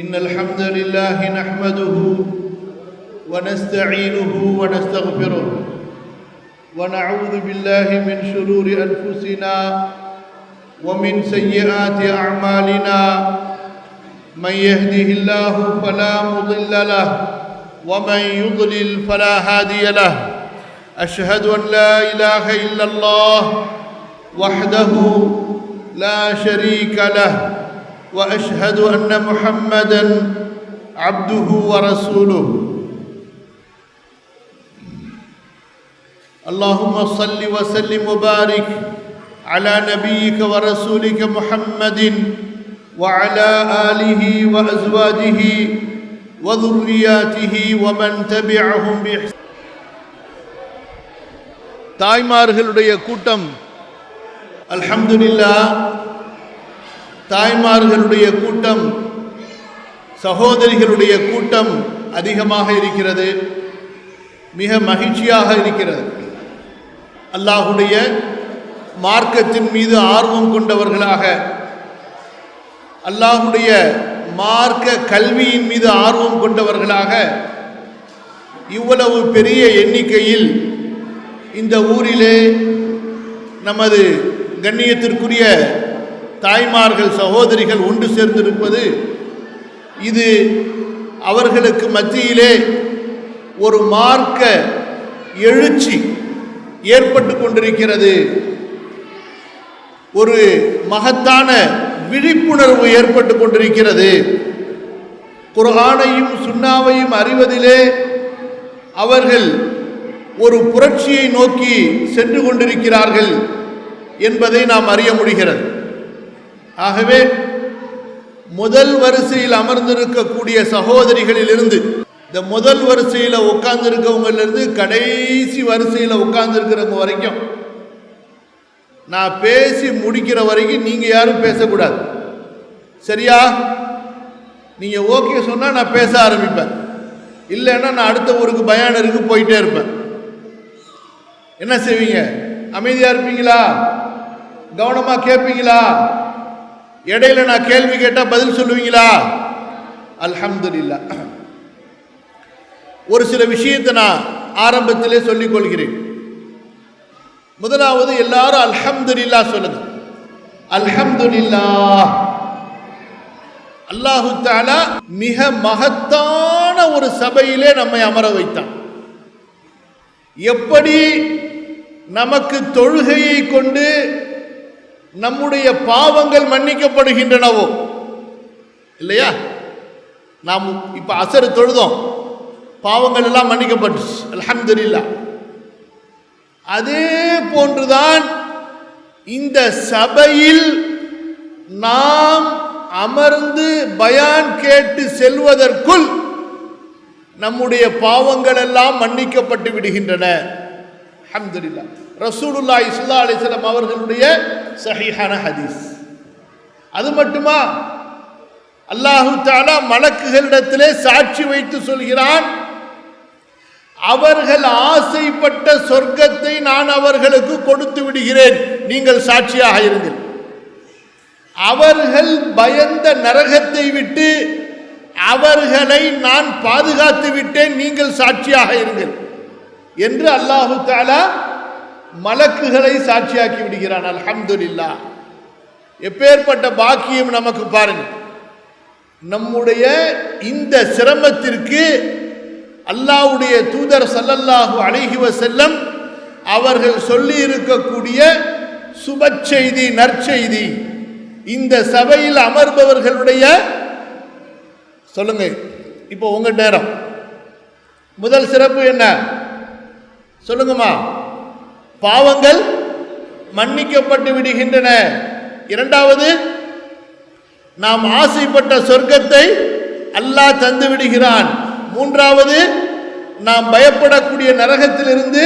إن الحمد لله نحمده ونستعينه ونستغفره ونعوذ بالله من شرور أنفسنا ومن سيئات أعمالنا من يهده الله فلا مضل له ومن يضلل فلا هادي له أشهد أن لا إله إلا الله وحده لا شريك له وأشهد أن محمدًا عبده ورسوله اللهم صل وسلم وبارك على نبيك ورسولك محمد وعلى آله وأزواجه وذرياته ومن تبعهم بإحسان. தாய்மார்களுடைய கூட்டம் அல்ஹம்துலில்லாஹ், தாய்மார்களுடைய கூட்டம், சகோதரிகளுடைய கூட்டம் அதிகமாக இருக்கிறது. மிக மகிழ்ச்சியாக இருக்கிறது. அல்லாஹுடைய மார்க்கத்தின் மீது ஆர்வம் கொண்டவர்களாக, அல்லாஹுடைய மார்க்க கல்வியின் மீது ஆர்வம் கொண்டவர்களாக இவ்வளவு பெரிய எண்ணிக்கையில் இந்த ஊரிலே நமது கண்ணியத்திற்குரிய தாய்மார்கள், சகோதரிகள் ஒன்று சேர்ந்திருப்பது, இது அவர்களுக்கு மத்தியிலே ஒரு மார்க்க எழுச்சி ஏற்பட்டு கொண்டிருக்கிறது. ஒரு மகத்தான விழிப்புணர்வு ஏற்பட்டு கொண்டிருக்கிறது. குர்ஆனையும் சுன்னாவையும் அறிவதிலே அவர்கள் ஒரு புரட்சியை நோக்கி சென்று கொண்டிருக்கிறார்கள் என்பதை நாம் அறிய முடிகிறது. ஆகவே முதல் வரிசையில் அமர்ந்திருக்கக்கூடிய சகோதரிகளிலிருந்து, இந்த முதல் வரிசையில் உட்கார்ந்துருக்கவங்களிலிருந்து கடைசி வரிசையில் உட்கார்ந்துருக்கிறவங்க வரைக்கும், நான் பேசி முடிக்கிற வரைக்கும் நீங்கள் யாரும் பேசக்கூடாது. சரியா? நீங்கள் ஓகே சொன்னால் நான் பேச ஆரம்பிப்பேன், இல்லைன்னா நான் அடுத்த ஊருக்கு பயானருக்கு போயிட்டே இருப்பேன். என்ன செய்வீங்க? அமைதியாக இருப்பீங்களா? கவனமாக கேட்பீங்களா? இடையில நான் கேள்வி கேட்டால் பதில் சொல்லுவீங்களா? அல்ஹம்துலில்லாஹ். ஒரு சில விஷயத்தை நான் ஆரம்பத்திலே சொல்லிக் கொள்கிறேன். முதலாவது, எல்லாரும் அல்ஹம்துலில்லாஹ் சொல்லுங்க. அல்ஹம்துலில்லாஹ். அல்லாஹு தஆலா மிக மகத்தான ஒரு சபையிலே நம்மை அமர வைத்தான். எப்படி நமக்கு தொழுகையை கொண்டு நம்முடைய பாவங்கள் மன்னிக்கப்படுகின்றனவோ, இல்லையா? நாம் இப்ப அசர் தொழுதோம், பாவங்கள் எல்லாம் மன்னிக்கப்பட்டுச்சு, அல்ஹம்துலில்லாஹ். அதே போன்றுதான் இந்த சபையில் நாம் அமர்ந்து பயான் கேட்டு செல்வதற்குள் நம்முடைய பாவங்கள் எல்லாம் மன்னிக்கப்பட்டு விடுகின்றன. அல்ஹம்துலில்லாஹ். ரசூலுல்லாஹி ஸல்லல்லாஹு அலைஹி வஸல்லம் அவர்களுடைய சஹீஹான ஹதீஸ். அது மட்டுமா, அல்லாஹு தஆலா மலக்குகளிடத்திலே சாட்சி வைத்து சொல்கிறான், அவர்கள் ஆசைப்பட்ட சொர்க்கத்தை நான் அவர்களுக்கு கொடுத்து விடுகிறேன், நீங்கள் சாட்சியாக இருங்கள். அவர்கள் பயந்த நரகத்தை விட்டு அவர்களை நான் பாதுகாத்து விட்டேன், நீங்கள் சாட்சியாக இருங்கள் என்று அல்லாஹு தஆலா மலக்குகளை சாட்சியாக்கி விடுகிறான். அல்ஹம்துலில்லாஹ். எப்பேற்பட்ட பாக்கியம் நமக்கு பாருங்க. நம்முடைய இந்த சிரமத்திற்கு அல்லாஹ்வுடைய தூதர் ஸல்லல்லாஹு அலைஹி வஸல்லம் அவர்கள் சொல்லி இருக்கக்கூடிய சுப செய்தி, நற்செய்தி, இந்த சபையில் அமர்பவர்களுடைய, சொல்லுங்க, இப்போ உங்க நேரம். முதல் சிறப்பு என்ன சொல்லுங்கம்மா? பாவங்கள் மன்னிக்கப்பட்டு விடுகின்றன. இரண்டாவது, நாம் ஆசைப்பட்ட சொர்க்கத்தை அல்லாஹ் தந்து விடுகிறான். மூன்றாவது, நாம் பயப்படக்கூடிய நரகத்திலிருந்து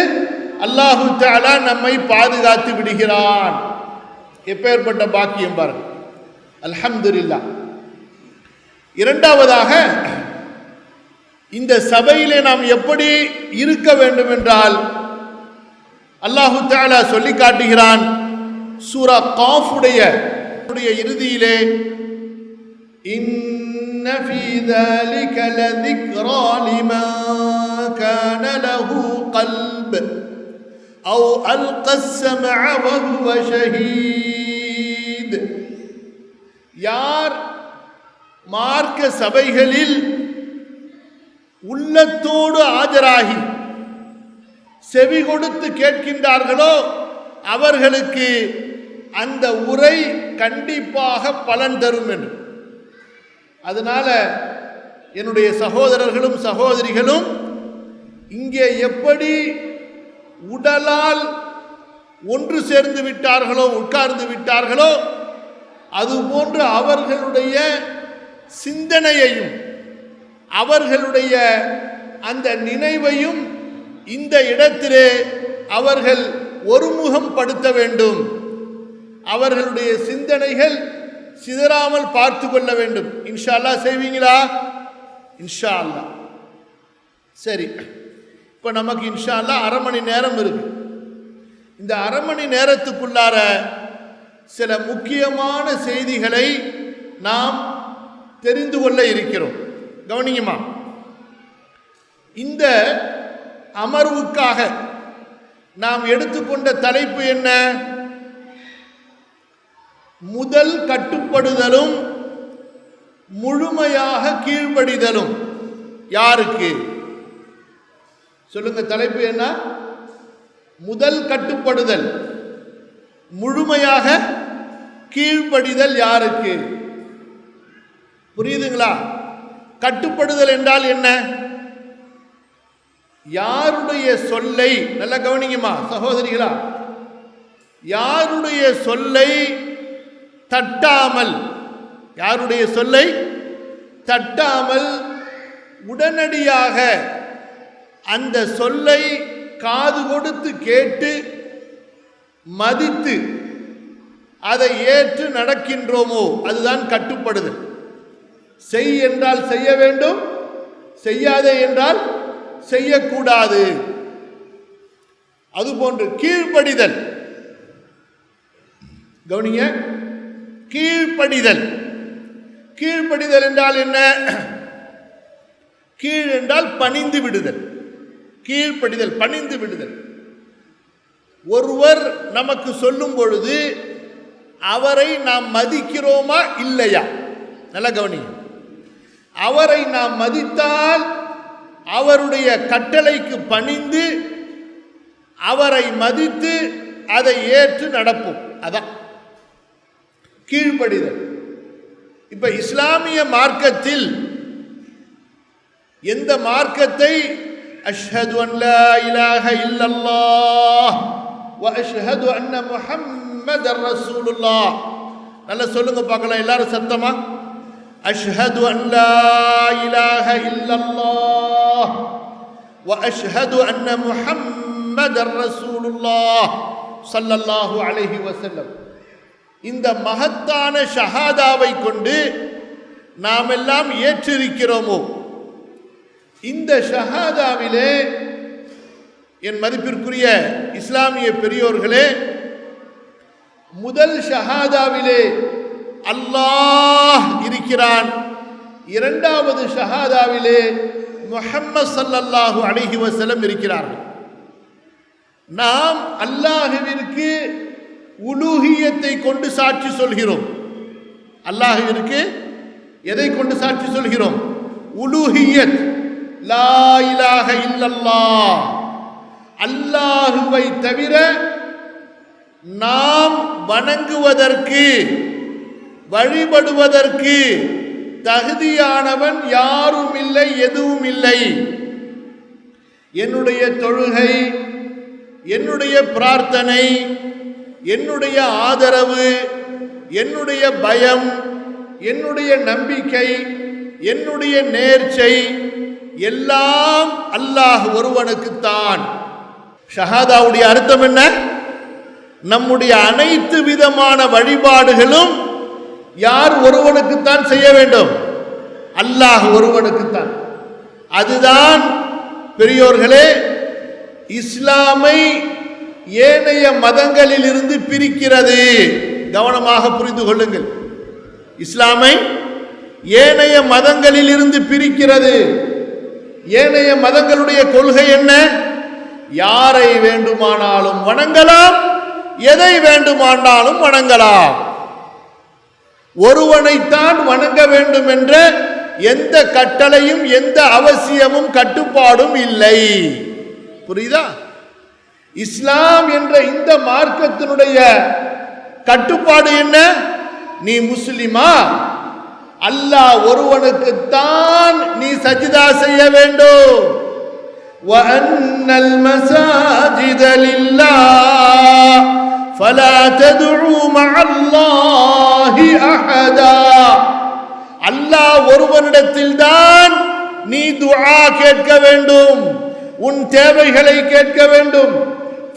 அல்லாஹு தஆலா நம்மை பாதுகாத்து விடுகிறான். எப்பேற்பட்ட பாக்கியம் பாருங்க. அல்ஹம்துலில்லாஹ். இரண்டாவதாக, இந்த சபையிலே நாம் எப்படி இருக்க வேண்டும் என்றால், அல்லாஹு தஆலா சொல்லி காட்டுகிறான். சூரா காஃப் உடைய இறுதியிலே, இன் في ذلك لذكرى لمن كان له قلب أو ألقى السمع وهو شهيد. யார் மார்க்க சபைகளில் உள்ளத்தோடு ஆஜராகி செவி கொடுத்து கேட்கின்றார்களோ அவர்களுக்கு அந்த உரை கண்டிப்பாக பலன் தரும் என்று. அதனால என்னுடைய சகோதரர்களும் சகோதரிகளும் இங்கே எப்படி உடலால் ஒன்று சேர்ந்து விட்டார்களோ உட்கார்ந்து விட்டார்களோ அதுபோன்று அவர்களுடைய சிந்தனையையும் அவர்களுடைய அந்த நினைவையும் இந்த இடத்திலே அவர்கள் ஒருமுகம் படுத்த வேண்டும். அவர்களுடைய சிந்தனைகள் சிதறாமல் பார்த்து கொள்ள வேண்டும். இன்ஷா அல்லாஹ் செய்வீங்களா? இன்ஷா அல்லாஹ். சரி, இப்போ நமக்கு இன்ஷா அல்லாஹ் அரை மணி நேரம் இருக்கு. இந்த அரை மணி நேரத்துக்குள்ளார சில முக்கியமான செய்திகளை நாம் தெரிந்து கொள்ள இருக்கிறோம். கவனிங்கம்மா, இந்த அமர்வுக்காக நாம் எடுத்துக்கொண்ட தலைப்பு என்ன? முதல் கட்டுப்படுதலும் முழுமையாக கீழ்ப்படிதலும். யாருக்கு சொல்லுங்க, தலைப்பு என்ன? முதல் கட்டுப்படுதல், முழுமையாக கீழ்ப்படிதல் யாருக்கு? புரியுதுங்களா? கட்டுப்படுதல் என்றால் என்ன? யாருடைய சொல்லை, நல்லா கவனிங்கம்மா சகோதரிகளா, யாருடைய சொல்லை தட்டாமல், யாருடைய சொல்லை தட்டாமல் உடனடியாக அந்த சொல்லை காது கொடுத்து கேட்டு மதித்து அதை ஏற்று நடக்கின்றோமோ அதுதான் கட்டுப்படுதல். செய் என்றால் செய்ய வேண்டும், செய்யாதே என்றால் செய்யக்கூடாது. அதுபோன்று கீழ்ப்படிதல். கவனிங்க, கீழ்ப்படிதல். கீழ்ப்படிதல் என்றால் என்ன? கீழ் என்றால் பணிந்து விடுதல். கீழ்ப்படிதல் பணிந்து விடுதல். ஒருவர் நமக்கு சொல்லும் பொழுது அவரை நாம் மதிக்கிறோமா இல்லையா? நல்லா கவனிங்க. அவரை நாம் மதித்தால் அவருடைய கட்டளைக்கு பணிந்து அவரை மதித்து அதை ஏற்று நடப்போம். அதான் கீழ்ப்படிதல். இப்ப இஸ்லாமிய மார்க்கத்தில் எந்த மார்க்கத்தை அஷ்ஹது அன் லா இலாஹ இல்லல்லாஹ் வ அஷ்ஹது அன்ன முஹம்மதர் ரசூலுல்லாஹ், நல்லா சொல்லுங்க பார்க்கலாம் எல்லாரும் சத்தமா. அஷ்ஹது அன் லா இலாஹ இல்லல்லாஹ் வ அஷ்ஹது அன்ன முஹம்மதர் ரசூலுல்லாஹ் ஸல்லல்லாஹு அலைஹி வஸல்லம். இந்த மகத்தான ஷஹாதாவை கொண்டு நாம் எல்லாம் ஏற்றிருக்கிறோமோ, இந்த ஷஹாதாவிலே என் மதிப்பிற்குரிய இஸ்லாமிய பெரியோர்களே, முதல் ஷஹாதாவிலே அல்லாஹ் இருக்கிறான், இரண்டாவது ஷஹாதாவிலே முஹம்மது ஸல்லல்லாஹு அலைஹி வஸல்லம் இருக்கிறார்கள். நாம் அல்லாஹ்விற்கு உலூஹியத்தை கொண்டு சாட்சி சொல்கிறோம். அல்லாஹ்விற்கு எதை கொண்டு சாட்சி சொல்கிறோம்? உலூஹியத், லா இலாஹ இல்லல்லாஹ், அல்லாஹுவை தவிர நாம் வணங்குவதற்கு வழிபடுவதற்கு தகுதியானவன் யாரும் இல்லை, எதுவும் இல்லை. என்னுடைய தொழுகை, என்னுடைய பிரார்த்தனை, என்னுடைய ஆதரவு, என்னுடைய பயம், என்னுடைய நம்பிக்கை, என்னுடைய நேர்ச்சை எல்லாம் அல்லாஹ் ஒருவனுக்குத்தான். ஷஹாதாவுடைய அர்த்தம் என்ன? நம்முடைய அனைத்து விதமான வழிபாடுகளும் யார் ஒருவனுக்குத்தான் செய்ய வேண்டும்? அல்லாஹ் ஒருவனுக்குத்தான். அதுதான் பெரியோர்களே இஸ்லாமை ஏனைய மதங்களில் இருந்து பிரிக்கிறது. கவனமாக புரிந்து கொள்ளுங்கள். இஸ்லாமை ஏனைய மதங்களில் இருந்து பிரிக்கிறது. ஏனைய மதங்களுடைய கொள்கை என்ன? யாரை வேண்டுமானாலும் வணங்கலாம், எதை வேண்டுமானாலும் வணங்கலாம். ஒருவனைத்தான் வணங்க வேண்டும் என்ற எந்த கட்டளையும் எந்த அவசியமும் கட்டுப்பாடும் இல்லை. புரியுதா? இஸ்லாம் என்ற இந்த மார்க்கத்தினுடைய கட்டுப்பாடு என்ன? நீ முஸ்லிமா, அல்லாஹ் ஒருவனுக்குத்தான் நீ சஜிதா செய்ய வேண்டும். وَأَنَّ الْمَسَاجِدَ لِلَّهِ فَلَا تَدْعُوا مَعَ اللَّهِ أَحَدًا. அல்லாஹ் ஒருவனிடத்தில் தான் நீ துஆ கேட்க வேண்டும், உன் தேவைகளை கேட்க வேண்டும்.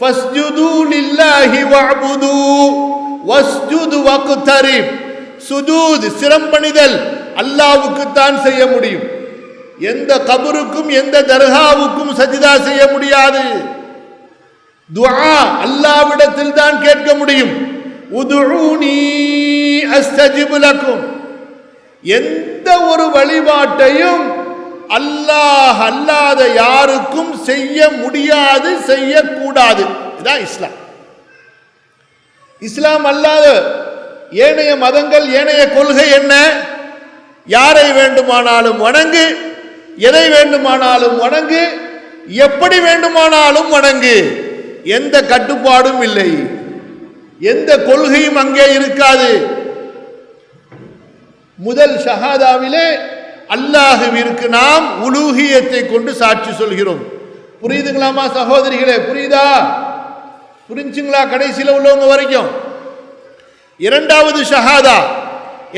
فَاسْجُدُوا لِلَّهِ وَاعْبُدُوا وَاسْجُدْ وَاقْتَرِبْ. சுஜூத் சிரம்பணிதல் அல்லாஹ்வுக்கு தான் செய்ய முடியும். எந்த கபருக்கும் எந்த தர்காவுக்கும் சஜிதா செய்ய முடியாது. துஆ அல்லாஹ்விடத்தில் தான் கேட்க முடியும். உதுஊனி அஸ்தஜிப் லக்கும். எந்த ஒரு வழிபாட்டையும் அல்லாஹ் அல்லாத யாருக்கும் செய்ய முடியாது, செய்யக்கூடாது. இதுதான் இஸ்லாம். இஸ்லாம் அல்லாத ஏனைய மதங்கள், ஏனைய கொள்கை என்ன? யாரை வேண்டுமானாலும் வணங்கு, எதை வேண்டுமானாலும் வணங்கு, எப்படி வேண்டுமானாலும் வணங்கு. எந்த கட்டுப்பாடும் இல்லை, எந்த கொள்கையும் அங்கே இருக்காது. முதல் ஷஹாதாவிலே அல்லாஹ்விற்கு நாம் உலூஹியத்தை கொண்டு சாட்சி சொல்கிறோம். புரியுதுங்களாமா சகோதரிகளே? புரியுதா? புரிஞ்சுங்களா கடைசியில் உள்ளவங்க வரைக்கும்? இரண்டாவது ஷஹாதா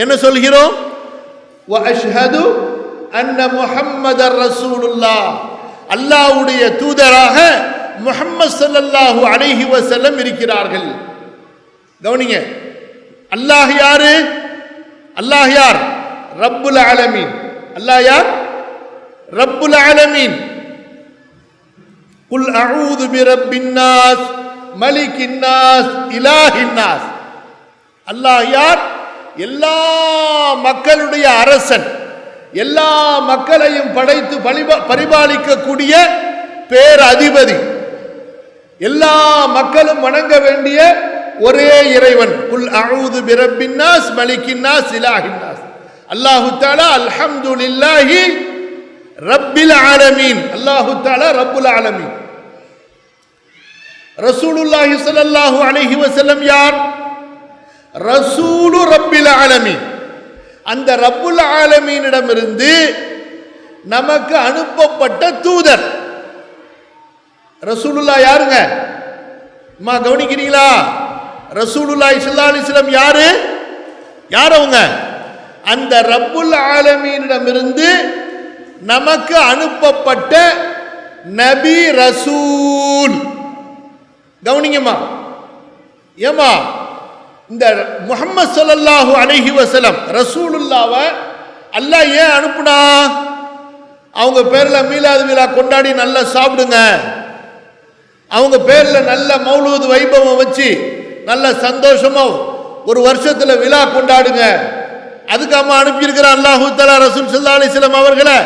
என்ன சொல்கிறோம்? வஅஷ்ஹது அன்ன முஹம்மதர் ரசூலுல்லாஹ். அல்லாஹ்வுடைய தூதராக முஹம்மது ஸல்லல்லாஹு அலைஹி வஸல்லம் இருக்கிறார்கள். கவனிங்க, அல்லாஹ் யாரு? அல்லாஹ் யார்? ரப்புல் ஆலமீன். அல்லாஹ் யார்? ரப்புல் ஆலமீன். குல் அஊது பிரப்பின் நாஸ் மலிக்கின் நாஸ் இலாஹின் நாஸ். அல்லாஹ் யார்? எல்லா மக்களுடைய அரசன், எல்லா மக்களையும் படைத்து பரிபாலிக்கக்கூடிய பேரதிபதி, எல்லா மக்களும் வணங்க வேண்டிய ஒரே இறைவன். குல் அஊது பிரப்பின் நாஸ் மலிக்கின் நாஸ் இலாஹின் நாஸ். அல்லாஹு தஆலா அல்ஹம்துலில்லாஹி ரப்பில் ஆலமீன். அல்லாஹு தஆலா ரப்புல் ஆலமீன். ரசூலுல்லாஹி ஸல்லல்லாஹு அலைஹி வஸல்லம் யார்? ரசூலு ரப்பில் ஆலமீன். அந்த ரப்புல் ஆலமீனிடமிருந்து நமக்கு அனுப்பப்பட்ட தூதர் ரசூலுல்லாஹ். யாருங்க அம்மா, கவனிக்கிறீங்களா? ரசூலுல்லாஹி ஸல்லல்லாஹு அலைஹி வஸல்லம் யாரு? யார் அவங்க? அந்த ரப்புல் ஆலமீனிடமிருந்து நமக்கு அனுப்பப்பட்ட நபி, ரசூல். கவனிங்கம்மா. ஏமா இந்த முஹம்மது ஸல்லல்லாஹு அலைஹி வஸல்லம் ரசூலுல்லாஹ்வை அல்லாஹ் ஏன் அனுப்புனா? அவங்க பேர்ல மீலாது விழா கொண்டாடி நல்லா சாப்பிடுங்க, அவங்க பேர்ல நல்ல மௌலூத் வைபவம் வச்சு நல்ல சந்தோஷமா ஒரு வருஷத்துல விழா கொண்டாடுங்க. அதுக்கு அம்மா அனுப்பியிருக்கிறான் அல்லாஹு தஆலா ரசூல் ஸல்லல்லாஹு அலைஹி வஸல்லம் அவர்களை.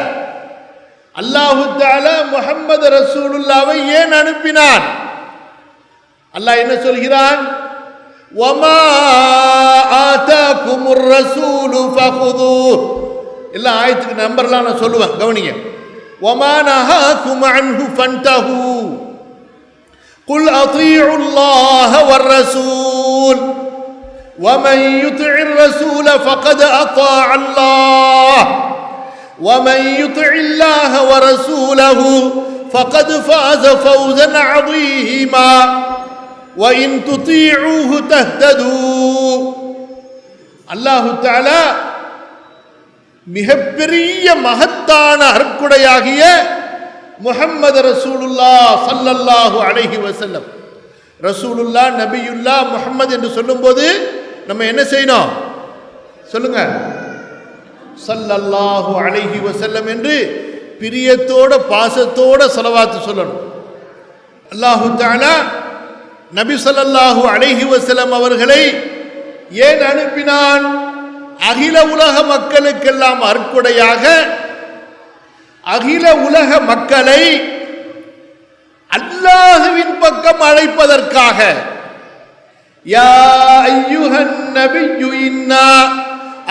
அல்லாஹு தஆலா முஹம்மது ரசூலுல்லாஹ்வை ஏன் அனுப்பினான்? அல்லாஹ் என்ன சொல்கிறான்? வமா ஆதாகுமுர் ரசூலு ஃபகுதூஹ். எல்லா ஆயத்துக்கு நம்பர்லாம் நான் சொல்லுவேன், கவனிங்க. வமா நஹாகும் அன்ஹு ஃபன்தஹூ குல் அதீஉல்லாஹ வர் ரசூல் ومن يطع الرسول فقد اطاع الله ومن يطع الله ورسوله فقد فاز فوزا عظيما وان تطيعوه تهتدوا. அல்லாஹ் தஆலா மிகப்பெரிய மகத்தான அருட்கொடையாகிய முஹம்மது ரசூலுல்லாஹ் ஸல்லல்லாஹு அலைஹி வஸல்லம். ரசூலுல்லாஹ், நபியுல்லாஹ், முஹம்மது என்று சொல்லும்போது நம்ம என்ன செய்யணும் சொல்லுங்க? ஸல்லல்லாஹு அலைஹி வஸல்லம் என்று பிரியத்தோட பாசத்தோட ஸலவாத் சொல்லணும். அல்லாஹ் தஆலா நபி ஸல்லல்லாஹு அலைஹி வஸல்லம் அவர்களை ஏன் அனுப்பினான்? அகில உலக மக்களுக்கெல்லாம் அருட்கொடையாக அகில உலக மக்களை அல்லாஹ்வின் பக்கம் அழைப்பதற்காக யா அய்யுஹன் நபியு இன்னா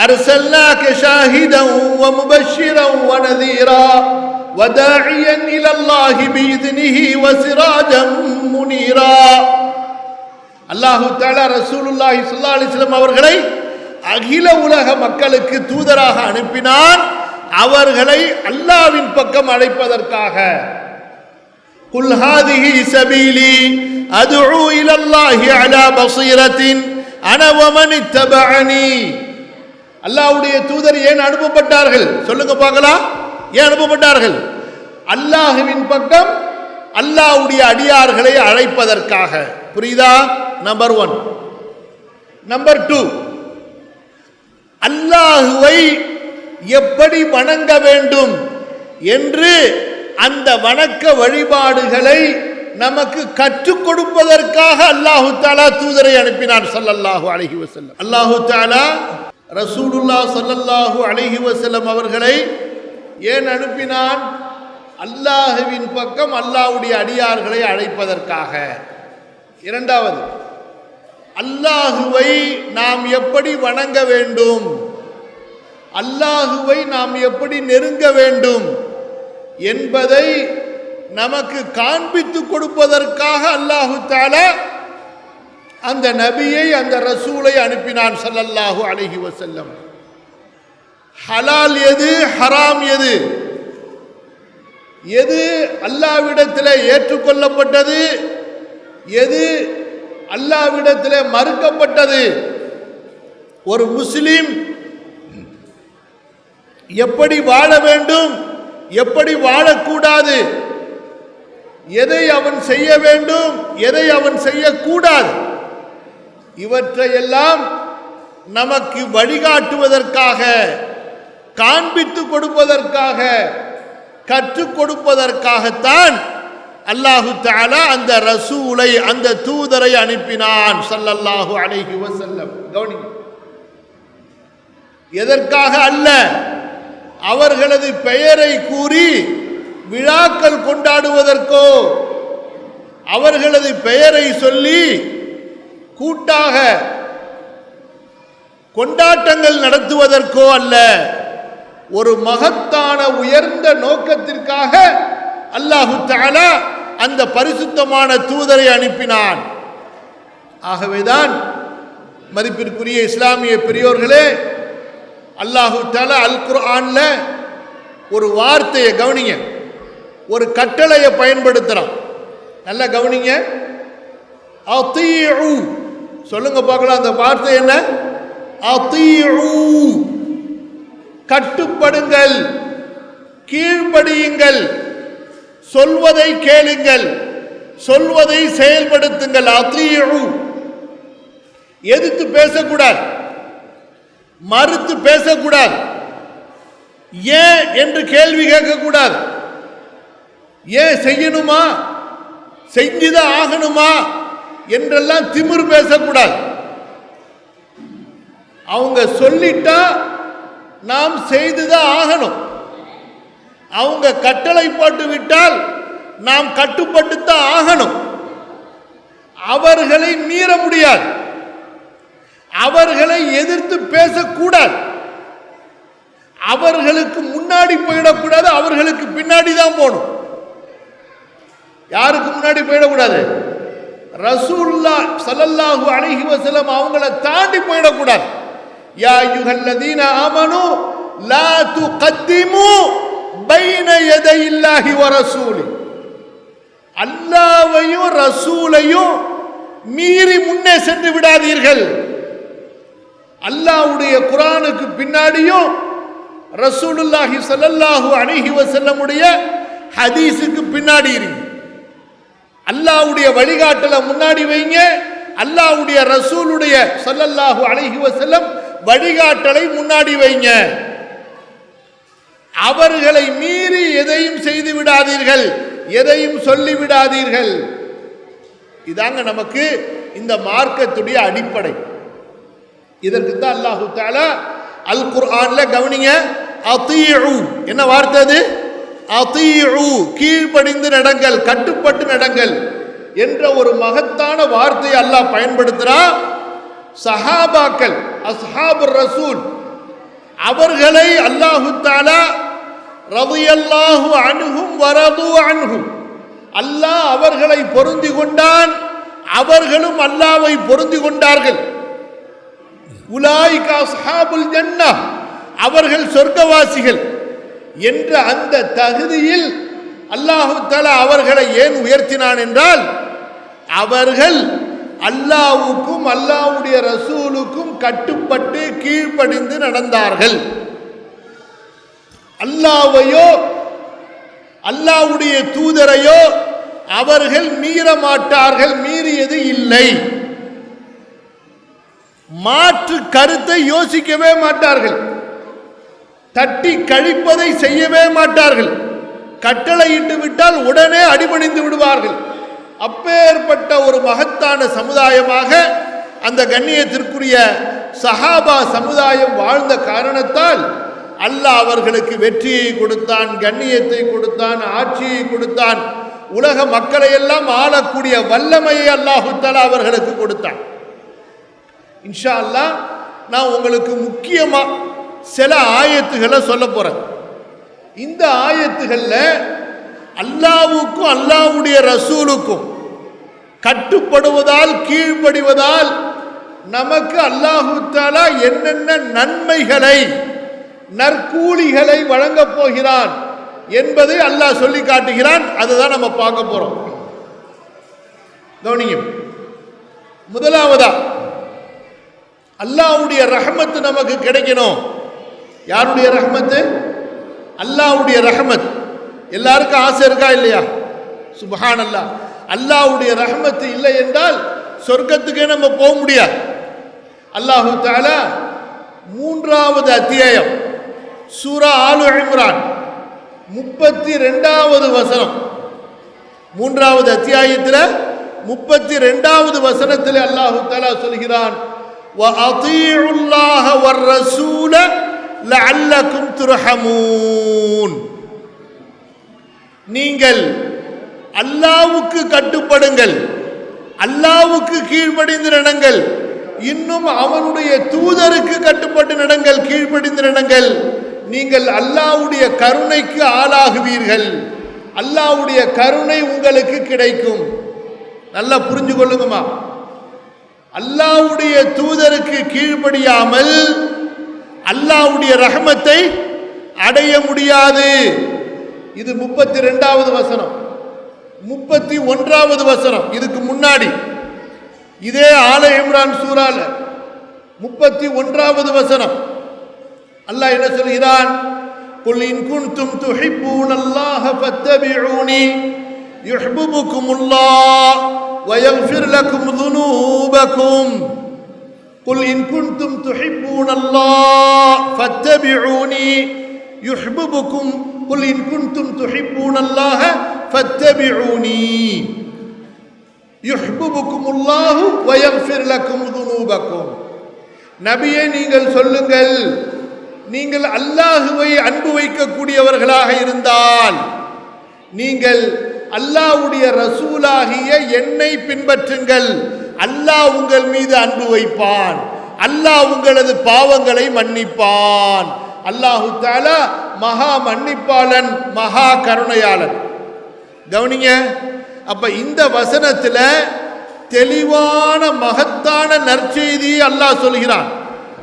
அர்சல்னாக ஷாஹிதன் வ முபஷ்ஷிரன் வ நதீரா வ தாஇயன் இலல்லாஹி பிஇذனிஹி வ சிராஜன் முனீரா. அல்லாஹ் தஆலா ரசூலுல்லாஹி ஸல்லல்லாஹு அலைஹி வஸல்லம் அவர்களை அகில உலக மக்களுக்கு தூதராக அனுப்பினான், அவர்களை அல்லாஹ்வின் பக்கம் அழைப்பதற்காக. குல் ஹாதிஹி சபீலி அத்உ இலல்லாஹி அலா பஸீரத்தின் அன வ மன் இத்தபஅனி. அல்லாஹ்வுடைய தூதர் ஏன் அனுப்பப்பட்டார்கள் சொல்லுங்க பார்க்கலாம். ஏன் அனுப்பப்பட்டார்கள்? அல்லாஹ்வின் பக்கம் அல்லாஹ்வுடைய அடியார்களை அழைப்பதற்காக. புரியுதா? நம்பர் 1. நம்பர் 2, அல்லாஹுவை எப்படி வணங்க வேண்டும் என்று அந்த வணக்க வழிபாடுகளை நமக்கு கற்றுக் கொடுப்பதற்காக அல்லாஹு தஆலா தூதரை அனுப்பினார் ஸல்லல்லாஹு அலைஹி வஸல்லம். அல்லாஹு தஆலா ரசூலுல்லாஹ் ஸல்லல்லாஹு அலைஹி வஸல்லம் அவர்களை ஏன் அனுப்பினான்? அல்லாஹுவின் பக்கம் அல்லாஹ்வுடைய அடியார்களை அழைப்பதற்காக. இரண்டாவது, அல்லாஹுவை நாம் எப்படி வணங்க வேண்டும், அல்லாஹுவை நாம் எப்படி நெருங்க வேண்டும் என்பதை நமக்கு காண்பித்து கொடுப்பதற்காக அல்லாஹு தஆலா அந்த நபியை, அந்த ரசூலை அனுப்பினான் ஸல்லல்லாஹு அலைஹி வஸல்லம். ஹலால் எது, ஹராம் எது, எது அல்லாஹ்விடத்தில் ஏற்றுக்கொள்ளப்பட்டது, எது அல்லாஹ்விடத்தில் மறுக்கப்பட்டது, ஒரு முஸ்லிம் எப்படி வாழ வேண்டும், எப்படி வாழக்கூடாது, எதை அவன் செய்ய வேண்டும், எதை அவன் செய்யக்கூடாது, இவற்றையெல்லாம் நமக்கு வழிகாட்டுவதற்காக, காண்பித்து கொடுப்பதற்காக, கற்றுக் கொடுப்பதற்காகத்தான் அல்லாஹு தஆலா அந்த ரசூலை, அந்த தூதரை அனுப்பினான் ஸல்லல்லாஹு அலைஹி வஸல்லம். கவனிங்க, எதற்காக அல்ல, அவர்களது பெயரை கூறி விழாக்கள் கொண்டாடுவதற்கோ, அவர்களது பெயரை சொல்லி கூட்டாக கொண்டாட்டங்கள் நடத்துவதற்கோ அல்ல, ஒரு மகத்தான உயர்ந்த நோக்கத்திற்காக அல்லாஹு தஆலா அந்த பரிசுத்தமான தூதரை அனுப்பினான். ஆகவேதான் மதிப்பிற்குரிய இஸ்லாமிய பெரியோர்களே, அல்லாஹு தஆலா அல் குர்ஆன்ல ஒரு வார்த்தையை கவனிங்க, ஒரு கட்டளையை பயன்படுத்துறான். நல்லா கவனிங்க. அதீஉ சொல்லுங்க பார்க்கலாம், அந்த வார்த்தை என்ன? அதீஉ, கட்டுப்படுங்கள், கீழ்ப்படியுங்கள், சொல்வதை கேளுங்கள், சொல்வதை செயல்படுத்துங்கள். அதீஉ, எதிர்த்து பேசக்கூடாது, மறுத்து பேசக்கூடாது, ஏன் என்று கேள்வி கேட்கக்கூடாது, ஏன் செய்யணுமா, செஞ்சுதான் ஆகணுமா என்றெல்லாம் திமிர் பேசக்கூடாது. அவங்க சொல்லிட்டா நாம் செய்துதான் ஆகணும். அவங்க கட்டளை போட்டு விட்டால் நாம் கட்டுப்பட்டுத்தான் ஆகணும். அவர்களை மீற முடியாது, அவர்களை எதிர்த்து பேசக்கூடாது, அவர்களுக்கு முன்னாடி போயிடக்கூடாது, அவர்களுக்கு பின்னாடி தான் போகணும். யாருக்கு முன்னாடி போயிடக்கூடாது? ரசூலுல்லாஹ் ஸல்லல்லாஹு அலைஹி வஸல்லம் அவங்கள தாண்டி போயிடக்கூடாது. யா அய்யுஹல்லதீன ஆமனு லா துகத்திமு பைன யதையில்லாஹி வ ரசூலி. அல்லாஹ்வையும் ரசூலையும் மீறி முன்னே சென்று விடாதீர்கள். அல்லாஹ்வுடைய குர்ஆனுக்கு பின்னாடியும் ரசூலுல்லாஹி ஸல்லல்லாஹு அலைஹி வஸல்லமுடைய ஹதீஸுக்கு பின்னாடி இருங்க. அல்லாஹ்வுடைய வழிகாட்டலை முன்னாடி வைங்க, அல்லாஹ்வுடைய ரசூலுடைய ஸல்லல்லாஹு அலைஹி வஸல்லம் வழிகாட்டலை முன்னாடி வைங்க. அவர்களை மீறி எதையும் செய்து விடாதீர்கள், எதையும் சொல்லி விடாதீர்கள். இதாங்க நமக்கு இந்த மார்க்கத்துடைய அடிப்படை. இதற்கு தான் அல்லாஹு தஆலா அல் குர்ஆன்ல கவனிங்க, அதீஉ என்ன வார்த்தை அது? அதீஉ கீழ்ப்படிந்து நடங்கள், கட்டுப்பட்டு நடங்கள் என்ற ஒரு மகத்தான வார்த்தையை அல்லாஹ் பயன்படுத்துறான். சஹாபாக்கள் அஸ்ஹாபுர் ரசூல் அவர்களை அல்லாஹு தஆலா ரலியல்லாஹு அன்ஹும் வரது அன்ஹு, அல்லாஹ் அவர்களை பொருந்தி கொண்டான், அவர்களும் அல்லாஹ்வை பொருந்தி கொண்டார்கள். உலாயிக அஸ்ஹாபுல் ஜன்னah, அவர்கள் சொர்க்கவாசிகள் என்ற அந்த தகுதியில் அல்லாஹு தஆலா அவர்களை ஏன் உயர்த்தினான் என்றால், அவர்கள் அல்லாஹ்வுக்கும் அல்லாஹ்வுடைய ரசூலுக்கும் கட்டுப்பட்டு கீழ்ப்படிந்து நடந்தார்கள். அல்லாஹ்வையோ அல்லாஹ்வுடைய தூதரையோ அவர்கள் மீற மாட்டார்கள், மீறியது இல்லை. மாற்று கருத்தை யோசிக்கவே மாட்டார்கள், தட்டி கழிப்பதை செய்யவே மாட்டார்கள். கட்டளையிட்டு விட்டால் உடனே அடிபணிந்து விடுவார்கள். அப்பேற்பட்ட ஒரு மகத்தான சமுதாயமாக அந்த கண்ணியத்திற்குரிய சஹாபா சமுதாயம் வாழ்ந்த காரணத்தால் அல்லாஹ் அவர்களுக்கு வெற்றியை கொடுத்தான், கண்ணியத்தை கொடுத்தான், ஆட்சியை கொடுத்தான், உலக மக்களை எல்லாம் ஆளக்கூடிய வல்லமையை அல்லாஹு தஆலா அவர்களுக்கு கொடுத்தான். இன்ஷா அல்லாஹ் நான் உங்களுக்கு முக்கியமா சில ஆயத்துகளை சொல்ல போறேன். இந்த ஆயத்துகள்ல அல்லாஹ்வுக்கும் அல்லாஹ்வுடைய ரசூலுக்கும் கட்டுப்படுவதால், கீழ்ப்படிவதால் நமக்கு அல்லாஹு தஆலா என்னென்ன நன்மைகளை, நற்கூலிகளை வழங்கப் போகிறான் என்பதை அல்லாஹ் சொல்லி காட்டுகிறான். அதுதான் நம்ம பார்க்க போறோம். கவனிங்க. முதலாவதா அல்லாஹ்வுடைய ரஹ்மத் நமக்கு கிடைக்கணும். யாருடைய ரஹ்மத்? அல்லாஹ்வுடைய ரஹ்மத். எல்லாருக்கும் ஆசை இருக்கா இல்லையா? சுப்ஹானல்லாஹ். அல்லாஹ்வுடைய ரஹ்மத் இல்லை என்றால் சொர்க்கத்துக்கே நம்ம போக முடியாது. அல்லாஹு தஆலா 3வது அத்தியாயம் சூரா ஆலு இம்ரான் 32வது வசனம், 3வது அத்தியாயத்தில் 32வது வசனத்தில் அல்லாஹு தஆலா சொல்கிறான், وَأَطِيعُوا اللَّهَ وَالرَّسُولَ لَعَلَّكُمْ تُرْحَمُونَ. நீங்கள் அல்லாஹ்வுக்கு கட்டுப்படுங்கள், அல்லாஹ்வுக்கு கீழ்ப்படிந்து நடங்கள், இன்னும் அவனுடைய தூதருக்கு கட்டுப்பட்டு நடங்கள், கீழ்ப்படிந்து நடங்கள். நீங்கள் அல்லாஹ்வுடைய கருணைக்கு ஆளாகுவீர்கள், அல்லாஹ்வுடைய கருணை உங்களுக்கு கிடைக்கும். நல்லா புரிஞ்சு கொள்ளுங்கம்மா. அல்லாஹ்வுடைய தூதருக்கு கீழ்ப்படியாமல் அல்லாஹ்வுடைய ரஹ்மத்தை அடைய முடியாது. இது 32வது வசனம். 31வது வசனம் இதுக்கு முன்னாடி இதே ஆல இம்ரான் சூரால 31வது வசனம் அல்லாஹ் என்ன சொல்கிறான்? குல் இன் குன்தும் துஹிப்பூனல்லாஹ ஃபத்தபிஊனி யுஹிப்புகுமுல்லாஹ் ويغفر لكم ذنوبكم. قل إن كنتم تحبون الله فاتبعوني يحببكم. قل إن كنتم تحبون الله فاتبعوني يحببكم الله ويغفر لكم ذنوبكم. நபியே நீங்கள் சொல்லுங்கள், நீங்கள் அல்லாஹ்வை அன்பு வைக்கக்கூடியவர்களாக இருந்தால் நீங்கள் அல்லாஹ்வுடைய ரசூலாகிய என்னை பின்பற்றுங்கள், அல்லாஹ் உங்கள் மீது அன்பு வைப்பான், அல்லாஹ் உங்களது பாவங்களை மன்னிப்பான். அல்லாஹு தஆலா மகா மன்னிப்பாளன், மகா கருணையாளன். கவனிங்க. அப்ப இந்த வசனத்துல தெளிவான மகத்தான நற்செய்தி அல்லாஹ் சொல்கிறான்.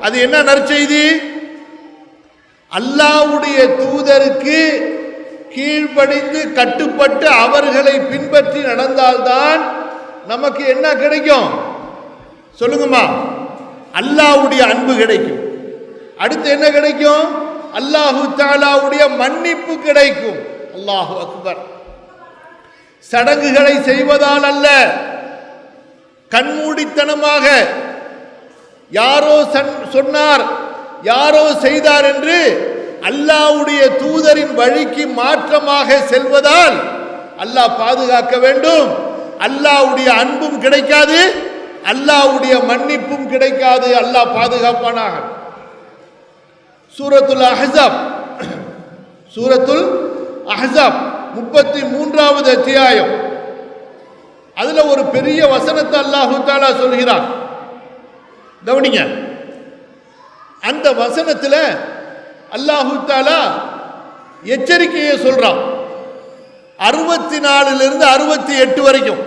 அது என்ன நற்செய்தி? அல்லாஹ்வுடைய தூதருக்கு கீழ்ப்படிந்து கட்டுப்பட்டு அவர்களை பின்பற்றி நடந்தால்தான் நமக்கு என்ன கிடைக்கும்? சொல்லுங்கம்மா. அல்லாஹ்வுடைய அன்பு கிடைக்கும். அடுத்து என்ன கிடைக்கும்? அல்லாஹு தஆலாவுடைய மன்னிப்பு கிடைக்கும். அல்லாஹு அக்பர். சடங்குகளை செய்வதால் அல்ல, கண்மூடித்தனமாக யாரோ சொன்னார், யாரோ செய்தார் என்று அல்லாஹ்வுடைய தூதரின் வழிக்கு மாற்றமாக செல்வதால் அல்லாஹ் பாதுகாக்க வேண்டும். அல்லாஹ்வுடைய அன்பும் கிடைக்காது, அல்லாஹ்வுடைய மன்னிப்பும் கிடைக்காது. அல்லாஹ் பாதுகாப்பானாக. சூரத்துல் அஹ்ஸாப், சூரத்துல் அஹ்ஸாப் 33வது அத்தியாயம். அதுல ஒரு பெரிய வசனத்தை அல்லாஹு தஆலா சொல்கிறான். கவனிங்க, அந்த வசனத்துல அல்லாஹு தஆலா எச்சரிக்கையை சொல்றான். 64லிருந்து 68 வரைக்கும்,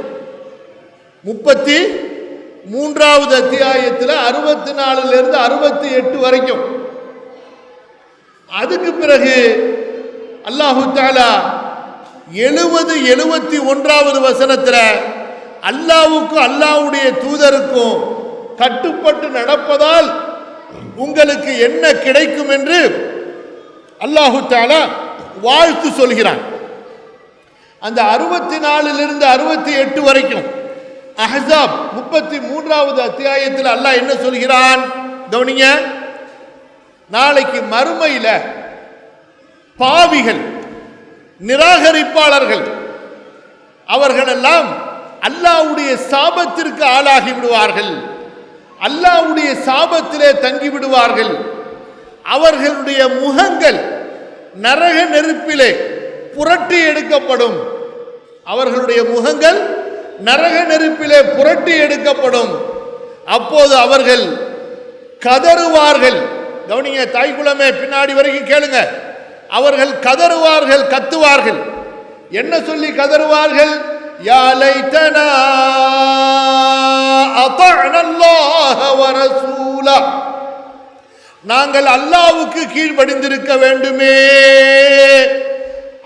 33வது அத்தியாயத்தில் 64லிருந்து 68 வரைக்கும். அதுக்கு பிறகு அல்லாஹு தஆலா 70, 71வது வசனத்தில் அல்லாஹ்வுக்கும் அல்லாஹ்வுடைய தூதருக்கும் கட்டுப்பட்டு நடப்பதால் உங்களுக்கு என்ன கிடைக்கும் என்று அல்லாஹு தஆலா வாழ்த்து சொல்கிறான். அந்த 64லிருந்து 68 வரைக்கும் அஹ்ஸாப் 33வது அத்தியாயத்தில் அல்லாஹ் என்ன சொல்கிறான் கவனிங்க. நாளைக்கு மறுமையில பாவிகள், நிராகரிப்பாளர்கள் அவர்களெல்லாம் அல்லாஹ்வுடைய சாபத்திற்கு ஆளாகி விடுவார்கள், அல்லாஹ்வுடைய சாபத்திலே தங்கி விடுவார்கள். அவர்களுடைய முகங்கள் நரக நெருப்பிலே புரட்டி எடுக்கப்படும். அவர்களுடைய முகங்கள் நரக நெருப்பிலே புரட்டி எடுக்கப்படும். அப்போது அவர்கள் கதறுவார்கள். கவனிங்க தாய்குலமே, பின்னாடி வரைக்கும் கேளுங்க. அவர்கள் கதறுவார்கள், கத்துவார்கள். என்ன சொல்லி கதறுவார்கள்? யா லைதனா அத்தஅனா அல்லாஹ வ ரசூலா, நாங்கள் அல்லாஹ்வுக்கு கீழ்ப்படிந்திருக்க வேண்டுமே,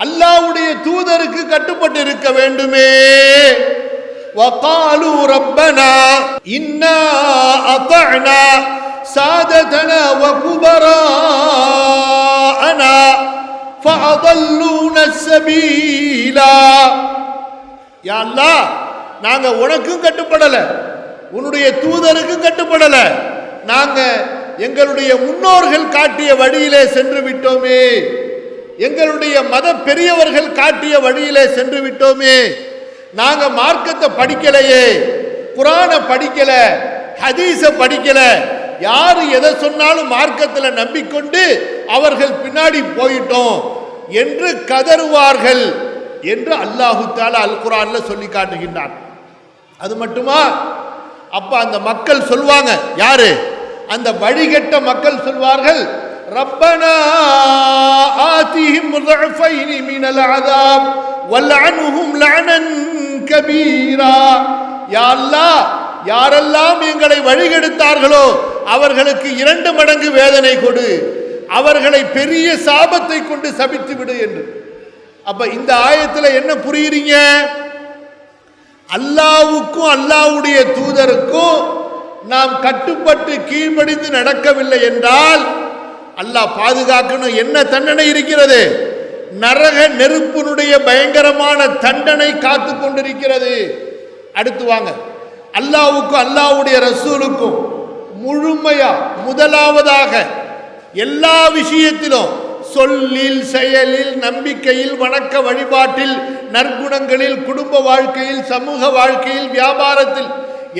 அல்லாஹ்வுடைய தூதருக்கு கட்டுப்பட்டு இருக்க வேண்டுமே. வகாலு ரப்பனா இன்னா அத்தஅனா சாததனா வ குபராஅனா ஃபஅதல்லூனா ஸபீலா. யா அல்லாஹ், நாங்க உனக்கும் கட்டுப்படல, உன்னுடைய தூதருக்கும் கட்டுப்படல, நாங்க எங்களுடைய முன்னோர்கள் காட்டிய வழியிலே சென்று விட்டோமே, எங்களுடைய மத பெரியவர்கள் காட்டிய வழியிலே சென்று விட்டோமே. நாங்க மார்க்கத்தை படிக்கலையே, குர்ஆன படிக்கல, ஹதீஸ படிக்கல, யாரு எதை சொன்னாலும் மார்க்கத்தில் நம்பிக்கொண்டு அவர்கள் பின்னாடி போயிட்டோம் என்று கதறுவார்கள் என்று அல்லாஹு தஆலா அல் குர்ஆன்ல சொல்லி காட்டுகின்றான். அது மட்டுமா? அப்ப அந்த மக்கள் சொல்வாங்க, யாரு? அந்த வழிகட்ட மக்கள் சொல்வார்கள், ரப்பனா ஆதிஹிம் ضعفين من العذاب والعنهم لعنا كبيرا. யா அல்லாஹ், யாரெல்லாம் எங்களை வழிகெடுத்தார்களோ அவர்களுக்கு 2 மடங்கு வேதனை கொடு, அவர்களை பெரிய சாபத்தை கொண்டு சபித்து விடு என்று. அப்ப இந்த ஆயத்துல என்ன புரியுறீங்க? அல்லாஹ்வுக்கும் அல்லாஹ்வுடைய தூதருக்கும் நாம் கட்டுப்பட்டு கீழ்ப்படிந்து நடக்கவில்லை என்றால் அல்லாஹ் பாதுகாக்கணும். என்ன தண்டனை இருக்கிறது? நரக நெருப்பினுடைய பயங்கரமான தண்டனை காத்து கொண்டிருக்கிறது. அடுத்து வாங்க, அல்லாஹ்வுக்கும் அல்லாஹ்வுடைய ரசூலுக்கும் முழுமையா முதலாவதாக எல்லா விஷயத்திலும், சொல்லில், செயலில், நம்பிக்கையில், வணக்க வழிபாட்டில், நற்குணங்களில், குடும்ப வாழ்க்கையில், சமூக வாழ்க்கையில், வியாபாரத்தில்,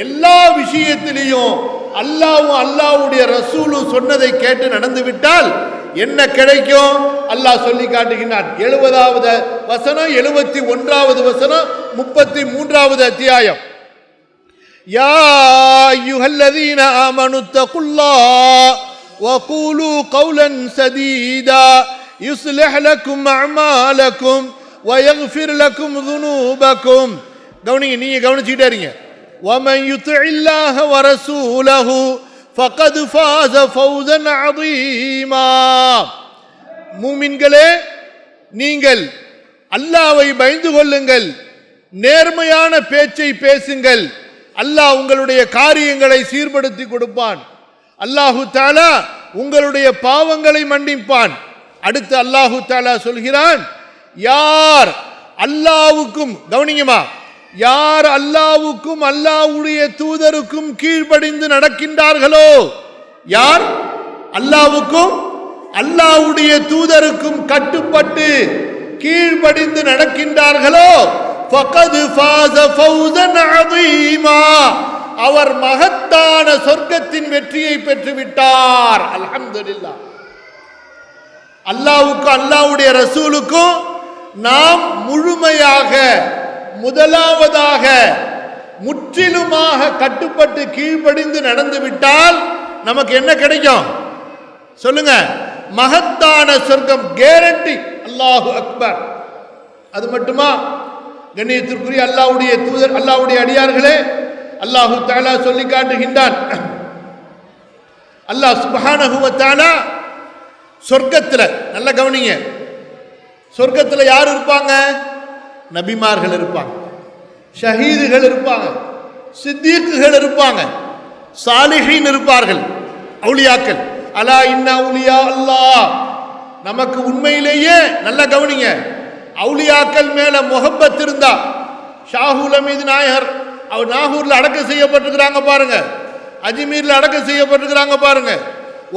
எல்லா விஷயத்திலையும் அல்லாஹ்வும் அல்லாஹ்வுடைய ரசூலும் சொன்னதை கேட்டு நடந்து விட்டால் என்ன கிடைக்கும்? அல்லாஹ் சொல்லி காட்டுகிறான். 70வது வசனம், 71வது வசனம், 33வது அத்தியாயம். யா அய்யுஹல்லதீன ஆமனு தகுல்லாஹ் வகூலு கௌலன் சதீதா யுஸ்லிஹ் லக்கும் அமாலக்கும் வயக்ஃபிர் லக்கும் ذுனூபக்கும். கவனிங்க, நீங்க கவனிச்சிட்டே இருங்க. ومن يطع الله ورسوله فقد فاز فوزا عظيما. மூமின்களே, நீங்கள் அல்லாஹ்வை பயந்து கொள்ளுங்கள், நேர்மையான பேச்சை பேசுங்கள், அல்லாஹ் உங்களுடைய காரியங்களை சீர்படுத்தி கொடுப்பான், அல்லாஹு தஆலா உங்களுடைய பாவங்களை மன்னிப்பான். அடுத்து அல்லாஹு தஆலா சொல்கிறான், யார் அல்லாஹ்வுக்கும், கவனிங்கம்மா, யார் அல்லாஹ்வுக்கும் அல்லாஹ்வுடைய தூதருக்கும் கீழ்ப்படிந்து நடக்கின்றார்களோ, யார் அல்லாஹ்வுக்கும் அல்லாஹ்வுடைய தூதருக்கும் கட்டுப்பட்டு கீழ்ப்படிந்து நடக்கின்றார்களோ ஃபகத் ஃபாஸ ஃபௌஸன் அஸீமா, அவர் மகத்தான சொர்க்கத்தின் வெற்றியை பெற்று விட்டார். அல்ஹம்துலில்லாஹ். அல்லாஹ்வுக்கும் அல்லாஹ்வுடைய ரசூலுக்கும் நாம் முழுமையாக முதலாவதாக முற்றிலுமாக கட்டுப்பட்டு கீழ்ப்படிந்து நடந்து விட்டால் நமக்கு என்ன கிடைக்கும் சொல்லுங்க? மகத்தான சொர்க்கம் கேரண்டி. அல்லாஹு அக்பர். அது மட்டுமா? கண்ணியத்திற்குரிய அல்லாஹ்வுடைய தூதர், அல்லாஹ்வுடைய அடியார்களே, அல்லாஹு தஆலா சொல்லி காட்டுகின்றான். அல்லாஹ் சுப்ஹானஹு வ தஆலா சொர்க்கத்தில், நல்ல கவனிங்க, சொர்க்கத்தில் யார் இருப்பாங்க? நபிமார்கள் இருப்பாங்க, ஷஹீதுகள் இருப்பாங்க, சித்தீக்குகள் இருப்பாங்க, சாலிஹீன் இருப்பார்கள், அவுலியாக்கள். அலா இன்னா அவுலியா அல்லாஹ். நமக்கு உண்மையிலேயே நல்ல கவனிங்க, அவுலியாக்கள் மேல முஹப்பத் இருந்தா, ஷாஹுல் அமீது நாயகர் அவர் நாகூர்ல அடக்கம் செய்யப்பட்டிருக்கிறாங்க பாருங்க, அஜ்மீர்ல அடக்கம் செய்யப்பட்டிருக்கிறாங்க பாருங்க.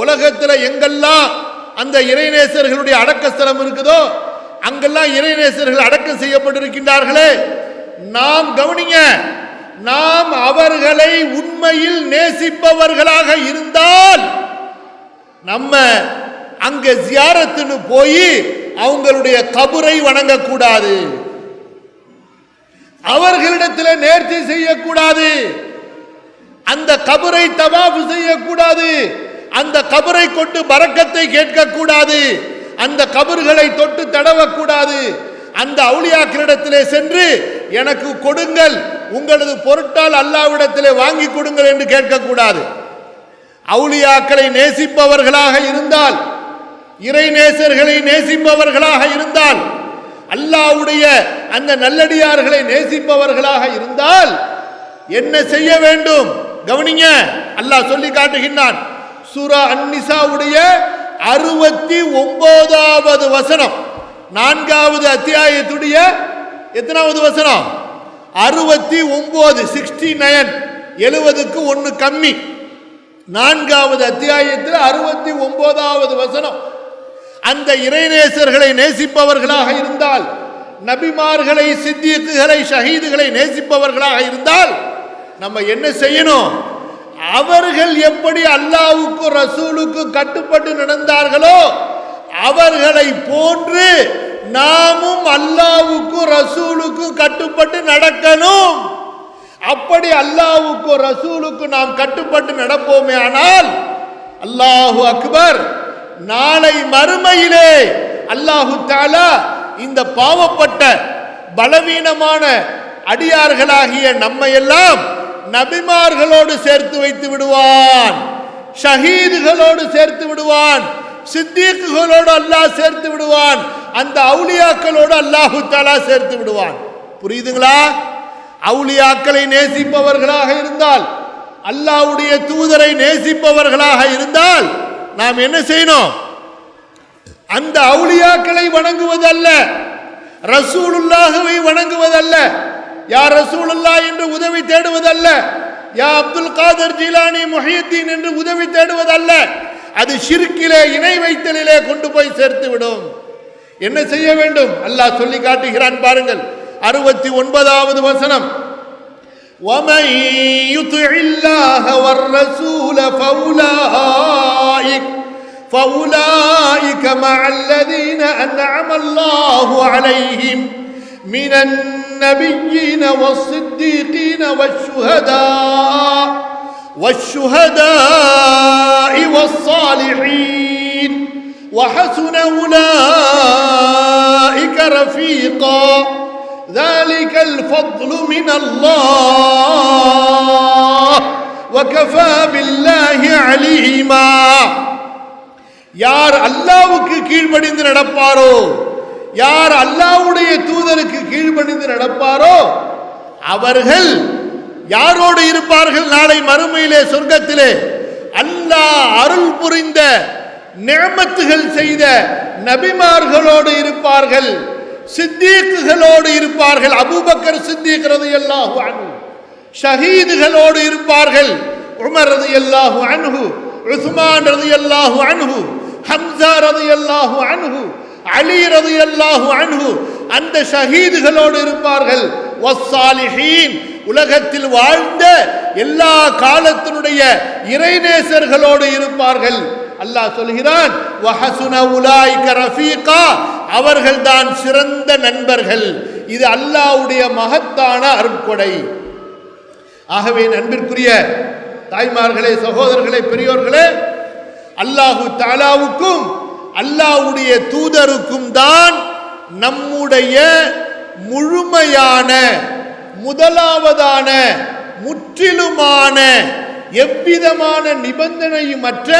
உலகத்தில் எங்கெல்லாம் அந்த இறைநேசர்களுடைய அடக்கஸ்தலம் இருக்குதோ அங்கெல்லாம் இறைநேசர்கள் அடக்கம் செய்யப்பட்டிருக்கின்றார்களே. நாம் கவனிங்க, நாம் அவர்களை உண்மையில் நேசிப்பவர்களாக இருந்தால் நம்ம அங்க ஜியாரத்துன்னு போய் அவங்களுடைய கபரை வணங்கக்கூடாது, அவர்களிடத்தில் நேர்ச்சி செய்யக்கூடாது, அந்த கபரை தவாஃப் செய்யக்கூடாது, அந்த கபரை கொண்டு பரக்கத்தை கேட்கக்கூடாது, அந்த கபர்களை தொட்டு தடவக்கூடாது, அந்த அவுலியாக்களிடத்திலே சென்று எனக்கு கொடுங்கள், உங்களது பொருட்டால் அல்லாஹ்விடத்திலே வாங்கி கொடுங்கள் என்று கேட்கக்கூடாது. அவுலியாக்களை நேசிப்பவர்களாக இருந்தால், இறை நேசர்களை நேசிப்பவர்களாக இருந்தால், அல்லாஹ்வுடைய அந்த நல்லடியார்களை நேசிப்பவர்களாக இருந்தால் என்ன செய்ய வேண்டும்? கவனிங்க, அல்லாஹ் சொல்லி காட்டுகின்றான். சூரா அன்-நிசாவுடைய 69வது வசனம், 4வது அத்தியாயத்துடைய எத்தனாவது வசனம்? 69, 69, 70க்கு 1 கம்மி. 4வது அத்தியாயத்தில் 69வது வசனம். அந்த இறைநேசர்களை நேசிப்பவர்களாக இருந்தால், நபிமார்களை, சித்தீக்குகளை, ஷஹீதுகளை நேசிப்பவர்களாக இருந்தால் நம்ம என்ன செய்யணும்? அவர்கள் எப்படி அல்லாஹ்வுக்கு ரசூலுக்கு கட்டுப்பட்டு நடந்தார்களோ அவர்களை போன்று நாமும் அல்லாஹ்வுக்கு ரசூலுக்கு கட்டுப்பட்டு நடக்கணும். அப்படி அல்லாஹ்வுக்கு ரசூலுக்கு நாம் கட்டுப்பட்டு நடப்போமே ஆனால், அல்லாஹு அக்பர், நாளை மறுமையிலே அல்லாஹு தஆலா இந்த பாவப்பட்ட பலவீனமான அடியார்களாகிய நம்மை எல்லாம் நபிமார்களோடு சேர்த்து வைத்து விடுவான், ஷஹீதுகளோடு சேர்த்து விடுவான், சித்தீக்குகளோடு அல்லாஹ் சேர்த்து விடுவான், அந்த அவுலியாக்களோடு அல்லாஹு தஆலா சேர்த்து விடுவான். புரியுதுங்களா? அவுலியாக்களை நேசிப்பவர்களாக இருந்தால், அல்லாஹ்வுடைய தூதரை நேசிப்பவர்களாக இருந்தால் நாம் என்ன செய்யணும்? அந்த அவுலியாக்களை வணங்குவதல்ல, ரசூலுல்லாஹ்வை வணங்குவதல்ல, யா ரசூலுல்லாஹ் என்று உதவி தேடுவதல்ல, யா அப்துல் காதர் ஜீலானி முஹியுத்தீன் என்று உதவி தேடுவதல்ல. அது ஷிர்கிலே, இணை வைத்தலிலே கொண்டு போய் சேர்த்து விடும். என்ன செய்ய வேண்டும்? அல்லாஹ் சொல்லி காட்டுகிறான் பாருங்கள், 69வது வசனம். وَمَن يُطِعِ اللَّهَ وَالرَّسُولَ فَأُولَٰئِكَ مَعَ الَّذِينَ أَنْعَمَ اللَّهُ عَلَيْهِمْ مِنَ النَّبِيِّينَ وَالصِّدِّيقِينَ وَالشُّهَدَاءِ وَالصَّالِحِينَ وَحَسُنَ أُولَٰئِكَ رَفِيقًا ذَلِكَ الْفَضْلُ مِنَ اللَّهِ وَكَفَى بِاللَّهِ عَلِيمًا. யார் அல்லாஹ்வுக்கு கீழ்ப்படிந்து நடப்பாரோ, யார் அல்லாஹ்வுடைய தூதருக்கு கீழ்ப்படிந்து நடப்பாரோ அவர்கள் யாரோடு இருப்பார்கள்? நாளை மறுமையிலே சொர்க்கத்திலே அல்லாஹ் அருள் புரிந்த, நிஅமத்துகள் செய்த நபிமார்களோடு இருப்பார்கள், சித்தீக்குகளோடு இருப்பார்கள். அபூபக்கர் சித்தீக் ரலியல்லாஹு அன்ஹு. ஷஹீதுகளோடு இருப்பார்கள். உமர் ரலியல்லாஹு அன்ஹு, உஸ்மான் ரலியல்லாஹு அன்ஹு, ஹம்ஸா ரலியல்லாஹு அன்ஹு, அலி ரலியல்லாஹு அன்ஹு. அந்த ஷஹீதுகளோடு இருப்பார்கள். வஸ்ஸாலிஹீன், உலகத்தில் வாழ்ந்த எல்லா காலத்தினுடைய இறைநேசர்களோடு இருப்பார்கள். அல்லாஹ் சொல்கிறான் வஹசுன உலாயிக ரஃபீகா, அவர்கள்தான் சிறந்த நண்பர்கள். இது அல்லாஹ்வுடைய மகத்தான அருட்கொடை. ஆகவே நண்பிற்குரிய தாய்மார்களே, சகோதரர்களே, பெரியோர்களே, அல்லாஹு தஆலாவுக்கும் அல்லாஹ்வுடைய தூதருக்கும் தான் நம்முடைய முழுமையான முதலாவதான முற்றிலுமான எவ்விதமான நிபந்தனையுமற்ற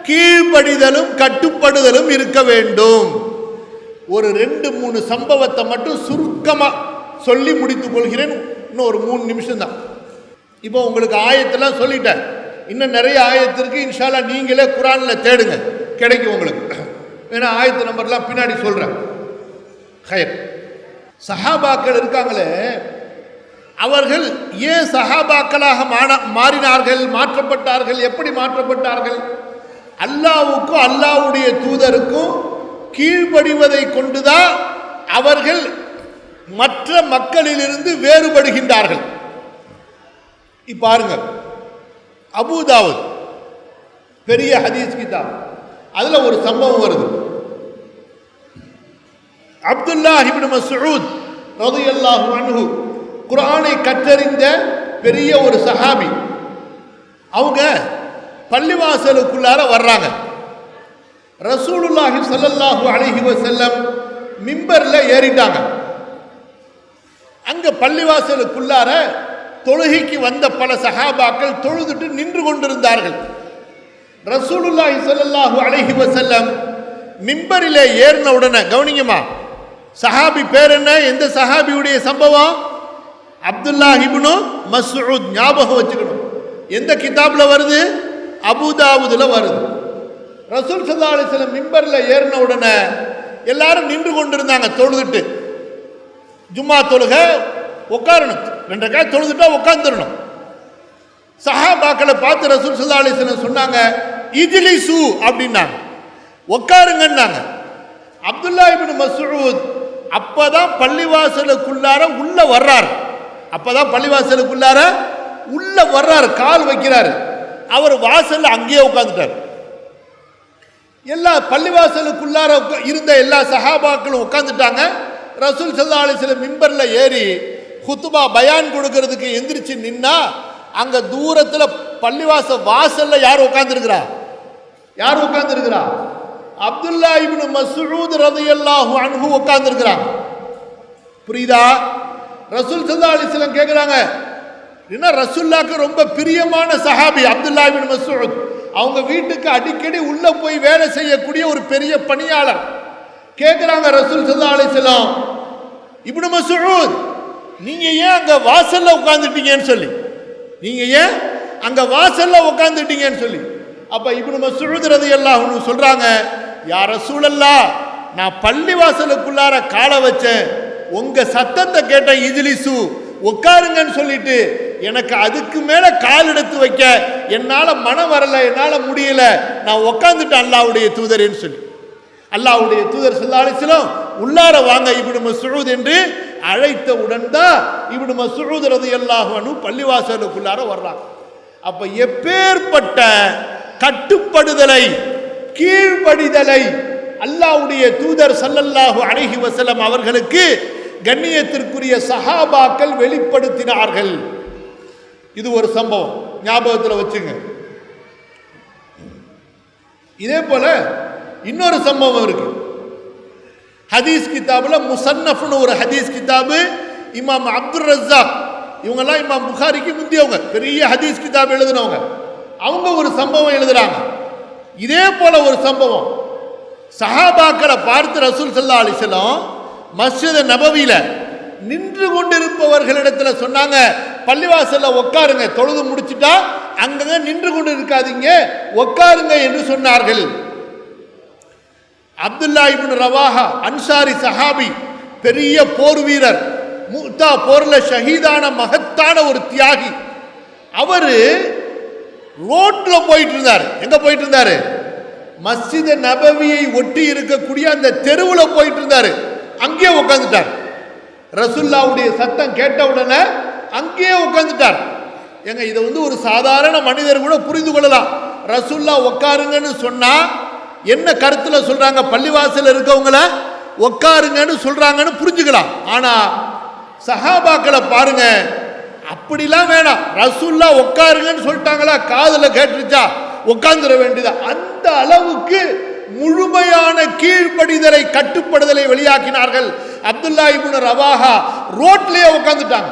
கீழ்ப்படிதலும் கட்டுப்படுதலும் இருக்க வேண்டும். ஒரு 2-3 சம்பவத்தை மட்டும் சுருக்கமா சொல்லி முடித்துக் கொள்கிறேன். இன்னும் ஒரு 3 நிமிஷம் தான். இப்போ உங்களுக்கு ஆயத்தெல்லாம் சொல்லிட்டேன். இன்னும் நிறைய ஆயத்திற்கு இன்ஷா அல்லாஹ் நீங்களே குர்ஆன்ல தேடுங்க, கிடைக்கும் உங்களுக்கு. ஏன்னா ஆயத்து நம்பர்லாம் பின்னாடி சொல்றேன். ஹைர், சஹாபாக்கள் இருக்காங்களே, அவர்கள் ஏன் சஹாபாக்களாக மாறினார்கள், மாற்றப்பட்டார்கள்? எப்படி மாற்றப்பட்டார்கள்? அல்லாஹ்வுக்கும் அல்லாஹ்வுடைய தூதருக்கும் கீழ்ப்படிவதை கொண்டுதான் அவர்கள் மற்ற மக்களிலிருந்து வேறுபடுகின்றார்கள். இப்ப பாருங்க, அபூதாவுத் பெரிய ஹதீஸ் கிதாப், அதுல ஒரு சம்பவம் வருது. அப்துல்லாஹ் இப்னு மஸ்ஊத் ரலியல்லாஹு அன்ஹு குர்ஆனை கற்றறிந்த பெரிய ஒரு சஹாபி. அவங்க பள்ளிவாசலுக்குள்ளார வர்றாங்க. ரசூலுல்லாஹி ஸல்லல்லாஹு அலைஹி வஸல்லம் மிம்பர்ல ஏறிட்டாங்க. அங்க பள்ளிவாசலுக்குள்ளார தொழுகைக்கு வந்த பல சஹாபாக்கள் தொழுதுட்டு நின்று கொண்டிருந்தார்கள். ரசூலுல்லாஹி ஸல்லல்லாஹு அலைஹி வஸல்லம் மிம்பரிலே ஏறின உடனே, கவனிங்கம்மா, சஹாபி பேர் என்ன? எந்த சஹாபியுடைய சம்பவம்? அப்துல்லாஹ் இப்னு மஸ்ஊத். ஞாபகம் வச்சுக்கணும். எந்த கிதாப்ல வருது? அபூதாவுதுல வருது. ரசூல் ஸல்லல்லாஹு அலைஹி வஸல்லம் மிம்பர்ல ஏறின உடனே எல்லாரும் நின்று கொண்டிருந்தாங்க தொழுதுட்டு. ஜும்மா தொழுக உட்காரணும், 2 ரக்காத் தொழுதுட்டா உட்கார்ந்துடணும். சஹாபாக்களை பார்த்து ரசூல் ஸல்லல்லாஹு அலைஹி வஸல்லம் சொன்னாங்க, இஜ்லிசு அப்படின்னாங்க, உட்காருங்கன்னாங்க. அப்துல்லாஹ் இப்னு மஸ்ஊத் அப்பதான் பள்ளிவாசலுக்குள்ளார உள்ள வர்றார். கால் வைக்கிறாரு. அவர் வாசல்ல அங்கேயே உட்கார்ந்துட்டார். எல்லா பள்ளிவாசலுக்குள்ளார இருந்த எல்லா சஹாபாக்களும் உட்கார்ந்துட்டாங்க. ரசூல் ஸல்லல்லாஹு அலைஹி வஸல்லம் மிம்பர்ல ஏறி குத்துபா பயான் கொடுக்கிறதுக்கு எந்திரிச்சு நின்னா, அங்க தூரத்துல பள்ளிவாச வாசல்ல யார் உட்கார்ந்துருக்கிறா? அப்துல்லாஹ் இப்னு மஸ்ஊத் ரலியல்லாஹு அன்ஹு உட்கார்ந்துருக்கிறாங்க. புரியுதா? ரசூல் ஸல்லல்லாஹு அலைஹி வஸல்லம் கேக்குறாங்க, என்ன ரசூலுல்லாஹ்க்கு ரொம்ப பிரியமான சஹாபி அப்துல்லாஹ் இப்னு மஸ்ஊத், அவங்க வீட்டுக்கு அடிக்கடி உள்ள போய் வேலை செய்யக்கூடிய ஒரு பெரிய பணியாளர். கேக்குறாங்க ரசூல் ஸல்லல்லாஹு அலைஹி வஸல்லம், இப்னு மஸ்ஊத், நீங்க ஏன் அங்க வாசல்ல உட்கார்ந்துட்டீங்கன்னு சொல்லி. அப்ப இப்னு மஸ்ஊத் ரலியல்லாஹு அன்ஹு சொல்றாங்க, யா ரசூலல்லாஹ், நான் பள்ளி வாசலுக்குள்ளார காலை வச்சேன், உங்க சத்தத்தை கேட்ட, இஜ்லிசு உட்காருங்கன்னு சொல்லிட்டு எனக்கு அதுக்கு மேல கால் எடுத்து வைக்க என்னால மனம் வரல, என்னால முடியல, நான் உட்கார்ந்துட்டேன் அல்லாஹ்வுடைய தூதரேன்னு சொல்லி. அல்லாஹ்வுடைய தூதர் ஸல்லல்லாஹு அலைஹி வஸல்லம் உள்ளார வாங்க இப்னு மஸ்ஊத் என்று அழைத்த உடன் தான் இப்னு மஸ்ஊத் ரலியல்லாஹு அன்ஹு பள்ளிவாசலுக்குள்ளார வர்றாங்க. அப்ப எப்பேற்பட்ட கட்டுப்படுதலை, கீழ்ப்படிதலை அல்லாஹ்வுடைய தூதர் ஸல்லல்லாஹு அலைஹி வஸல்லம் அவர்களுக்கு கண்ணியத்திற்குரிய சஹாபாக்கள் வெளிப்படுத்தினார்கள். இது ஒரு சம்பவம், ஞாபகத்தில் வச்சுங்க. இதே போல இன்னொரு சம்பவம் இருக்கு. ஹதீஸ் கிதாபுல முஸன்னஃப்னு ஒரு ஹதீஸ் கிதாபு, இமாம் அப்துர் ரஸாக், இவங்கெல்லாம் இமாம் புகாரிக்கு முந்தியவங்க, பெரிய ஹதீஸ் கிதாப் எழுதினவங்க. அவங்க ஒரு சம்பவம் எழுதுறாங்க. இதே போல ஒரு சம்பவம், சஹாபாக்களை பார்த்து ரசூல் ஸல்லல்லாஹு அலைஹி வஸல்லம் மஸ்ஜித் நபவியில நின்று கொண்டிருப்பவர்களிடத்துல சொன்னாங்க, பள்ளிவாசல்ல உட்காருங்க, தொழுது முடிச்சுட்டா அங்கங்க நின்று கொண்டு இருக்காதீங்க, உட்காருங்க என்று சொன்னார்கள். அப்துல்லாஹ் இப்னு ரவாஹா அன்சாரி சஹாபி, பெரிய போர் வீரர், முத்தா போர்ல ஷஹீதான மகத்தான ஒரு தியாகி. அவரு ரோட்ல போயிட்டு இருந்தார். எங்க போயிட்டு இருந்தாரு? மஸ்ஜித் நபவியை ஒட்டி இருக்கக்கூடிய அந்த தெருவில் போயிட்டு இருந்தாரு. அங்கேயே உட்கார்ந்துட்டார். ரசூலுல்லாஹ்வுடைய சத்தம் கேட்ட உடனே அங்கேயே உட்கார்ந்துட்டார். ஏங்க, இதை ஒரு சாதாரண மனிதர் கூட புரிந்து கொள்ளலாம். ரசூல்லா உட்காருங்கன்னு சொன்னா என்ன கருத்துல சொல்றாங்க? பள்ளிவாசல் இருக்கவங்கள உட்காருங்கன்னு சொல்றாங்கன்னு புரிஞ்சுக்கலாம். ஆனா சஹாபாக்களை பாருங்க, அப்படிலாம் வேணாம். ரசூல்லா உட்காருங்கன்னு சொல்லிட்டாங்களா, காதுல கேட்டுருச்சா உட்கார்ந்துட வேண்டியதா. அந்த அளவுக்கு முழுமையான கீழ்ப்படிதலை கட்டுப்படுதலை வெளியாக்கினார்கள். அப்துல்லா இப்னு ரவாஹா ரோட்லயே உட்கார்ந்துருக்காங்க.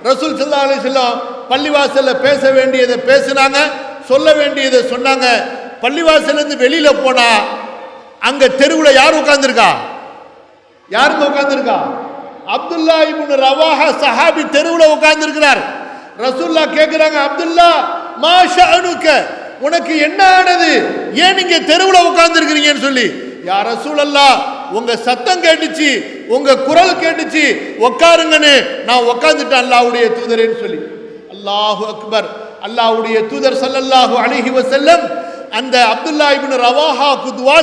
ரசூல் ஸல்லல்லாஹு அலைஹி வஸல்லம் பள்ளிவாசல்ல பேச வேண்டியதை பேசினாங்க, சொல்ல வேண்டியதை சொன்னாங்க. பள்ளிவாசல்லேருந்து வெளியில போனா அங்க தெருவில் யார் உட்கார்ந்துருக்கா? யாருங்க உட்கார்ந்துருக்கா? அப்துல்லா இப்னு ரவாஹா சஹாபி தெருவில் உட்கார்ந்துருக்கிறார். ரசூல்லா கேட்கிறாங்க, அப்துல்லா மா ஷஅனுக, உனக்கு என்ன ஆனது, ஏன் நீங்க தெருவில் உட்கார்ந்துருக்கிறீங்கன்னு சொல்லி. யா ரசூலல்லாஹ், உங்க சத்தம் கேட்டுச்சு, உங்க குரல் கேட்டுச்சு, உட்காருங்கன்னு நான் உட்கார்ந்துட்டேன் அல்லாஹ்வுடைய தூதரேன்னு சொல்லி. அல்லாஹு அக்பர். அல்லாஹ்வுடைய தூதர் ஸல்லல்லாஹு அலைஹி வஸல்லம் அந்த அப்துல்லா இப்னு ரவாஹாக்கு துஆ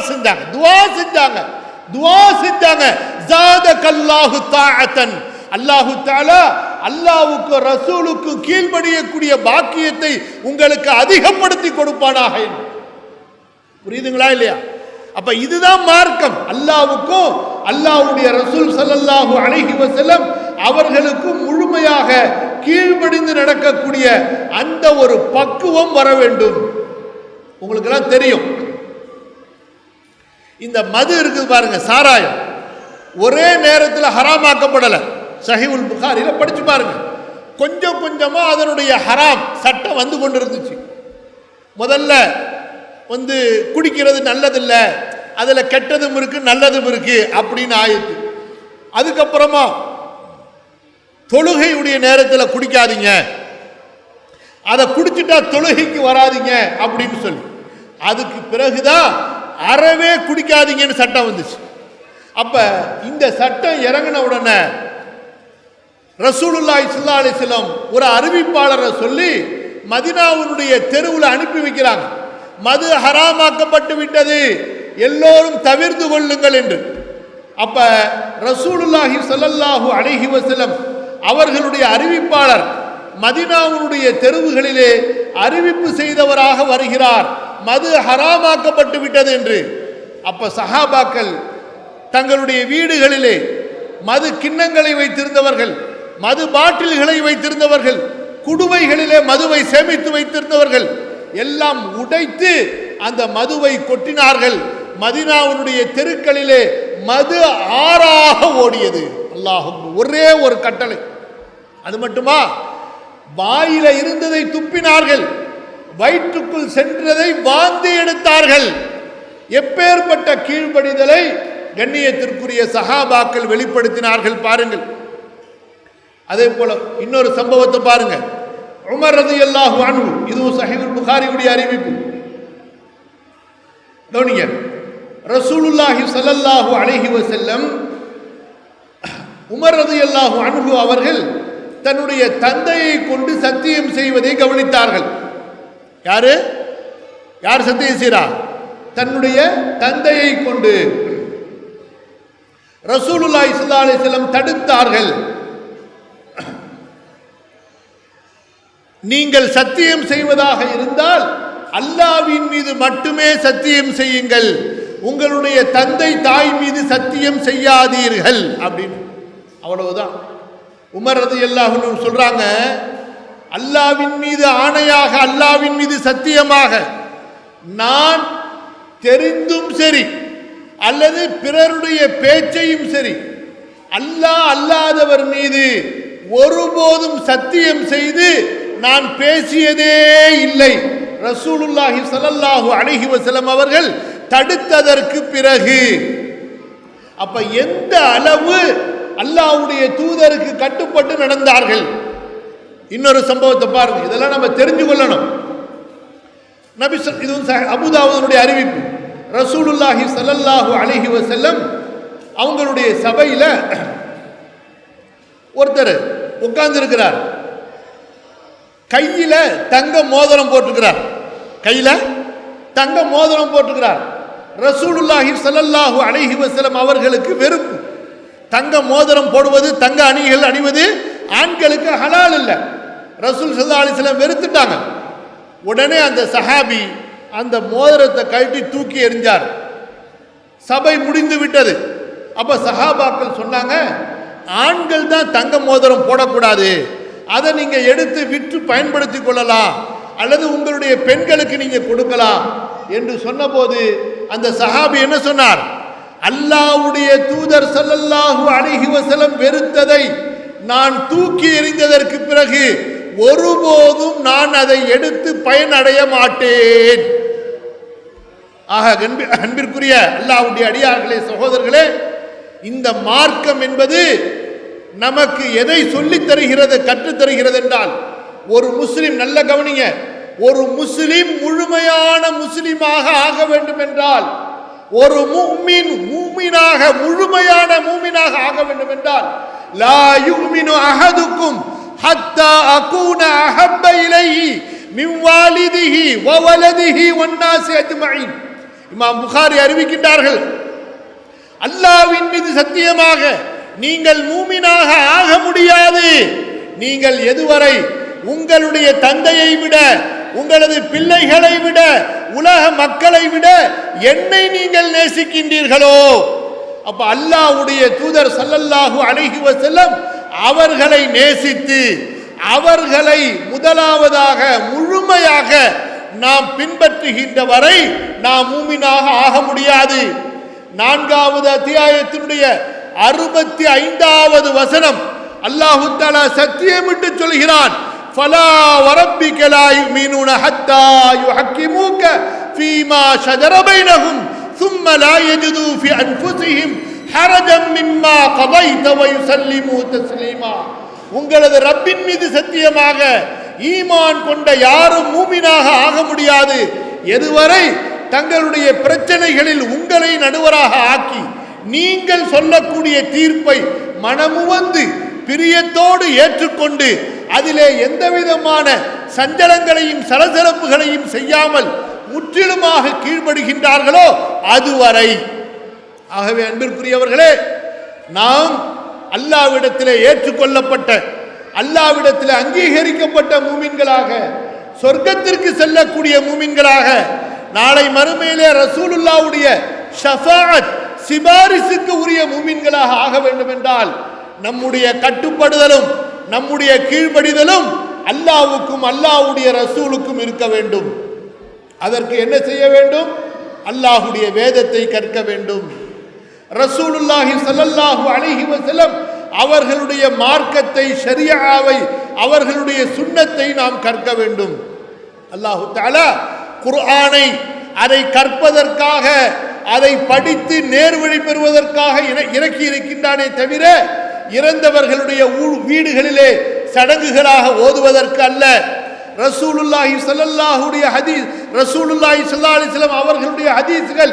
செஞ்சாங்க. ஜாதகல்லாஹு தாஅத்தன், அல்லாஹு தஆலா அல்லாஹ்வுக்கு ரசூலுக்கு கீழ்ப்படியக்கூடிய பாக்கியத்தை உங்களுக்கு அதிகப்படுத்தி கொடுப்பானாக. புரியுதுங்களா இல்லையா? அப்ப இதுதான் மார்க்கம். அல்லாஹ்வுக்கும் அல்லாஹ்வுடைய ரசூல் ஸல்லல்லாஹு அலைஹி வஸல்லம் அவர்களுக்கும் முழுமையாக கீழ்ப்படிந்து நடக்கக்கூடிய அந்த ஒரு பக்குவம் வர வேண்டும். உங்களுக்கு எல்லாம் தெரியும், இந்த மது இருக்குது பாருங்க, சாராயம் ஒரே நேரத்தில் ஹராமாக்கப்படல. சஹீஹுல் புகாரில படிச்சு பாருங்க. கொஞ்சம் கொஞ்சமா அதனுடைய ஹராம் சட்டம் வந்து கொண்டிருந்துச்சு. முதல்ல குடிக்கிறது நல்லதில்ல, அதுல கெட்டதும் இருக்கு நல்லதும் இருக்கு அப்படின்னு ஆயிடுச்சு. அதுக்கப்புறமா தொழுகையுடைய நேரத்தில் குடிக்காதீங்க, அதை குடிச்சிட்டா தொழுகைக்கு வராதிங்க அப்படின்னு சொல்லி, அதுக்கு பிறகுதான் அறவே குடிக்காதீங்கன்னு சட்டம் வந்துச்சு. அப்ப இந்த சட்டம் இறங்கின உடனே ரசூலுல்லாஹி ஸல்லல்லாஹு அலைஹி வஸல்லம் ஒரு அறிவிப்பாளரை சொல்லி மதீனாவுடைய தெருவில் அனுப்பி வைக்கிறாங்க. மது ஹராமாக்கப்பட்டு விட்டது, எல்லோரும் தவிர்த்து கொள்ளுங்கள் என்று. அப்ப ரசூலுல்லாஹி ஸல்லல்லாஹு அலைஹி வஸல்லம் அவர்களுடைய அறிவிப்பாளர் மதீனாவுடைய தெருவுகளிலே அறிவிப்பு செய்தவராக வருகிறார், மது ஹராமாக்கப்பட்டு விட்டது என்று. அப்ப சஹாபாக்கள் தங்களுடைய வீடுகளிலே மது கிண்ணங்களை வைத்திருந்தவர்கள், மது பாட்டில்களை வைத்திருந்தவர்கள், குடுவைகளிலே மதுவை சேமித்து வைத்திருந்தவர்கள் எல்லாம் உடைத்து அந்த மதுவை கொட்டினார்கள். மதீனாவுடைய தெருக்களிலே மது ஆறாக ஓடியது. அல்லாஹ், ஒரே ஒரு கட்டளை. அது மட்டுமா, வாயில இருந்ததை துப்பினார்கள், வயிற்றுக்குள் சென்றதை வாந்தி எடுத்தார்கள். எப்பேற்பட்ட கீழ்ப்படிதலை கண்ணியத்திற்குரிய சஹாபாக்கள் வெளிப்படுத்தினார்கள் பாருங்கள். அதே போல இன்னொரு சம்பவத்தை பாருங்க. உமர் ரலியல்லாஹு அன்ஹு, இதுவும் சஹீஹுல் புகாரியுடைய அறிவிப்பு. கவனிங்க, ரசூலுல்லாஹி ஸல்லல்லாஹு அலைஹி வஸல்லம் உமர் ரலியல்லாஹு அன்ஹு அவர்கள் தன்னுடைய தந்தையை கொண்டு சத்தியம் செய்வதை கவனித்தார்கள். யார் சத்தியம் செய்றா? தன்னுடைய தந்தையை கொண்டு. ரசூலுல்லாஹி ஸல்லல்லாஹு அலைஹி வஸல்லம் தடுத்தார்கள். நீங்கள் சத்தியம் செய்வதாக இருந்தால் அல்லாஹ்வின் மீது மட்டுமே சத்தியம் செய்யுங்கள், உங்களுடைய தந்தை தாய் மீது சத்தியம் செய்யாதீர்கள் அப்படின்னு. அவ்வளவுதான். உமர் ரலியல்லாஹு அன்ஹு சொல்றாங்க, அல்லாஹ்வின் மீது ஆணையாக, அல்லாஹ்வின் மீது சத்தியமாக, நான் தெரிந்தும் சரி அல்லது பிறருடைய பேச்சையும் சரி அல்லாஹ் அல்லாதவர் மீது ஒருபோதும் சத்தியம் செய்து நான் பேசியதே இல்லை. ரசூலுல்லாஹி ஸல்லல்லாஹு அலைஹி வஸல்லம் அவர்கள் தடுத்ததற்கு பிறகு. அப்ப எந்த அளவு அல்லாஹ்வுடைய தூதருக்கு கட்டுப்பட்டு நடந்தார்கள். இன்னொரு சம்பவத்தை பாருங்க, இதெல்லாம் நம்ம தெரிஞ்சு கொள்ளணும். நபி இதுவும் அபூதாவுதுடைய அறிவிப்பு. ரசூலுல்லாஹி ஸல்லல்லாஹு அலைஹி வஸல்லம் அவங்களுடைய சபையில ஒருத்தர் உட்கார்ந்து இருக்கிறார், கையில தங்க மோதிரம் போட்டுக்கிறார், கையில தங்க மோதிரம் போட்டுக்கிறார். ரசூலுல்லாஹி ஸல்லல்லாஹு அலைஹி வஸல்லம் அவர்களுக்கு வெறுப்பு. தங்க மோதிரம் போடுவது, தங்க அணிகள் அணிவது ஆண்களுக்கு ஹலால் இல்லை. ரசூல் ஸல்லல்லாஹு அலைஹி வஸல்லம் வெறுத்துட்டாங்க. உடனே அந்த சஹாபி அந்த மோதிரத்தை கழட்டி தூக்கி எறிஞ்சார். சபை முடிந்து விட்டது. அப்ப சஹாபாக்கள் சொன்னாங்க, ஆண்கள் தான் தங்க மோதிரம் போடக்கூடாது, அதை நீங்க எடுத்து விற்று பயன்படுத்திக் கொள்ளலாம், அல்லது உங்களுடைய பெண்களுக்கு நீங்க கொடுக்கலாம் என்று சொன்னபோது அந்த சஹாபி என்ன சொன்னார்? அல்லாஹ்வுடைய தூதர் ஸல்லல்லாஹு அலைஹி வஸல்லம் வெறுத்ததை நான் தூக்கி எறிந்ததற்கு பிறகு ஒருபோதும் நான் அதை எடுத்து பயனடைய மாட்டேன். ஆக அன்பிற்குரிய அல்லாஹ்வுடைய அடியார்களே, சகோதரர்களே, இந்த மார்க்கம் என்பது நமக்கு எதை சொல்லித் தருகிறது, கற்றுத் தருகிறது என்றால், ஒரு முஸ்லிம், நல்ல கவனிங்க, ஒரு முஸ்லிம் முழுமையான முஸ்லிமாக ஆக வேண்டும் என்றால், ஒரு முஃமின் மூமினாக முழுமையான மூமினாக ஆக வேண்டும் என்றால், லா யுமினு அஹதுக்கும் ஹத்தா அகூன அஹப்ப இலைஹி மின் வாலிதிஹி வ வலதிஹி வன்னாஸி அஜ்மஈன். இமாம் புகாரி அறிவிக்கின்றார்கள், அல்லாஹ்வின் மீது சத்தியமாக நீங்கள் மூமினாக ஆக முடியாது, நீங்கள் எதுவரை உங்களுடைய தந்தையை விட, உங்களது பிள்ளைகளை விட, உலக மக்களை விட என்னை நீங்கள் நேசிக்கின்றீர்களோ. அப்ப அல்லாஹ்வுடைய தூதர் ஸல்லல்லாஹு அலைஹி வஸல்லம் அவர்களை நேசித்து அவர்களை முதலாவதாக முழுமையாக நாம் பின்பற்றுகின்ற வரை நாம் மூமினாக ஆக முடியாது. 4வது அத்தியாயத்தினுடைய 65வது வசனம் அல்லாஹ் தஆலா சத்தியமிட்டு சொல்கிறான், ஃபலா வரப்பிக லா யுமினூன ஹத்தா யுஹக்கிமூக ஃபீமா ஷஜர பைனஹும் ثم لا يجدوا في انفسهم حرجا مما قضيت ويسلموا تسليما. உங்களது ரப்பின் மீது சத்தியமாக ஈமான் கொண்ட யாரும் மூமினாக ஆக முடியாது எதுவரை தங்களுடைய பிரச்சனைகளில் உங்களை நடுவராக ஆக்கி நீங்கள் சொல்லக்கூடிய தீர்ப்பை மனமுவந்து பிரியத்தோடு ஏற்றுக்கொண்டு அதிலே எந்தவிதமான சஞ்சலங்களையும் சலசலப்புகளையும் செய்யாமல் முற்றிலுமாக கீழ்ப்படுகின்றார்களோ அதுவரை. ஆகவே அன்பிற்குரியவர்களே, நாம் அல்லாஹ்விடத்திலே ஏற்றுக்கொள்ளப்பட்ட, அல்லாஹ்விடத்திலே அங்கீகரிக்கப்பட்ட மூமின்களாக, சொர்க்கத்திற்கு செல்லக்கூடிய மூமின்களாக, நாளை மறுமையிலே ரசூலுல்லாஹ்வுடைய ஷஃபாஅத் சிபாரிசுக்கு உரிய மூமின்களாக ஆக வேண்டும் என்றால் நம்முடைய கட்டுப்படுதலும் நம்முடைய கீழ்ப்படிதலும் அல்லாஹ்வுக்கும் அல்லாஹ்வுடைய ரசூலுக்கும் இருக்க வேண்டும். அதற்கு என்ன செய்ய வேண்டும்? அல்லாஹ்வுடைய வேதத்தை கற்க வேண்டும். ரசூலுல்லாஹி ஸல்லல்லாஹு அலைஹி வஸல்லம் அவர்களுடைய மார்க்கத்தை, ஷரியாவை, அவர்களுடைய சுன்னத்தை நாம் கற்க வேண்டும். அல்லாஹ் தஆலா குர்ஆனை அதை கற்பதற்காக, அதை படித்து நேர்வழி பெறுவதற்காக இறக்கி இருக்கின்றானே தவிர இறந்தவர்களுடைய வீடுகளிலே சடங்குகளாக ஓதுவதற்கு அல்ல. ரசூலுல்லாஹி ஸல்லல்லாஹு அலைஹி வஸல்லம் அவர்களுடைய ஹதீஸ்கள்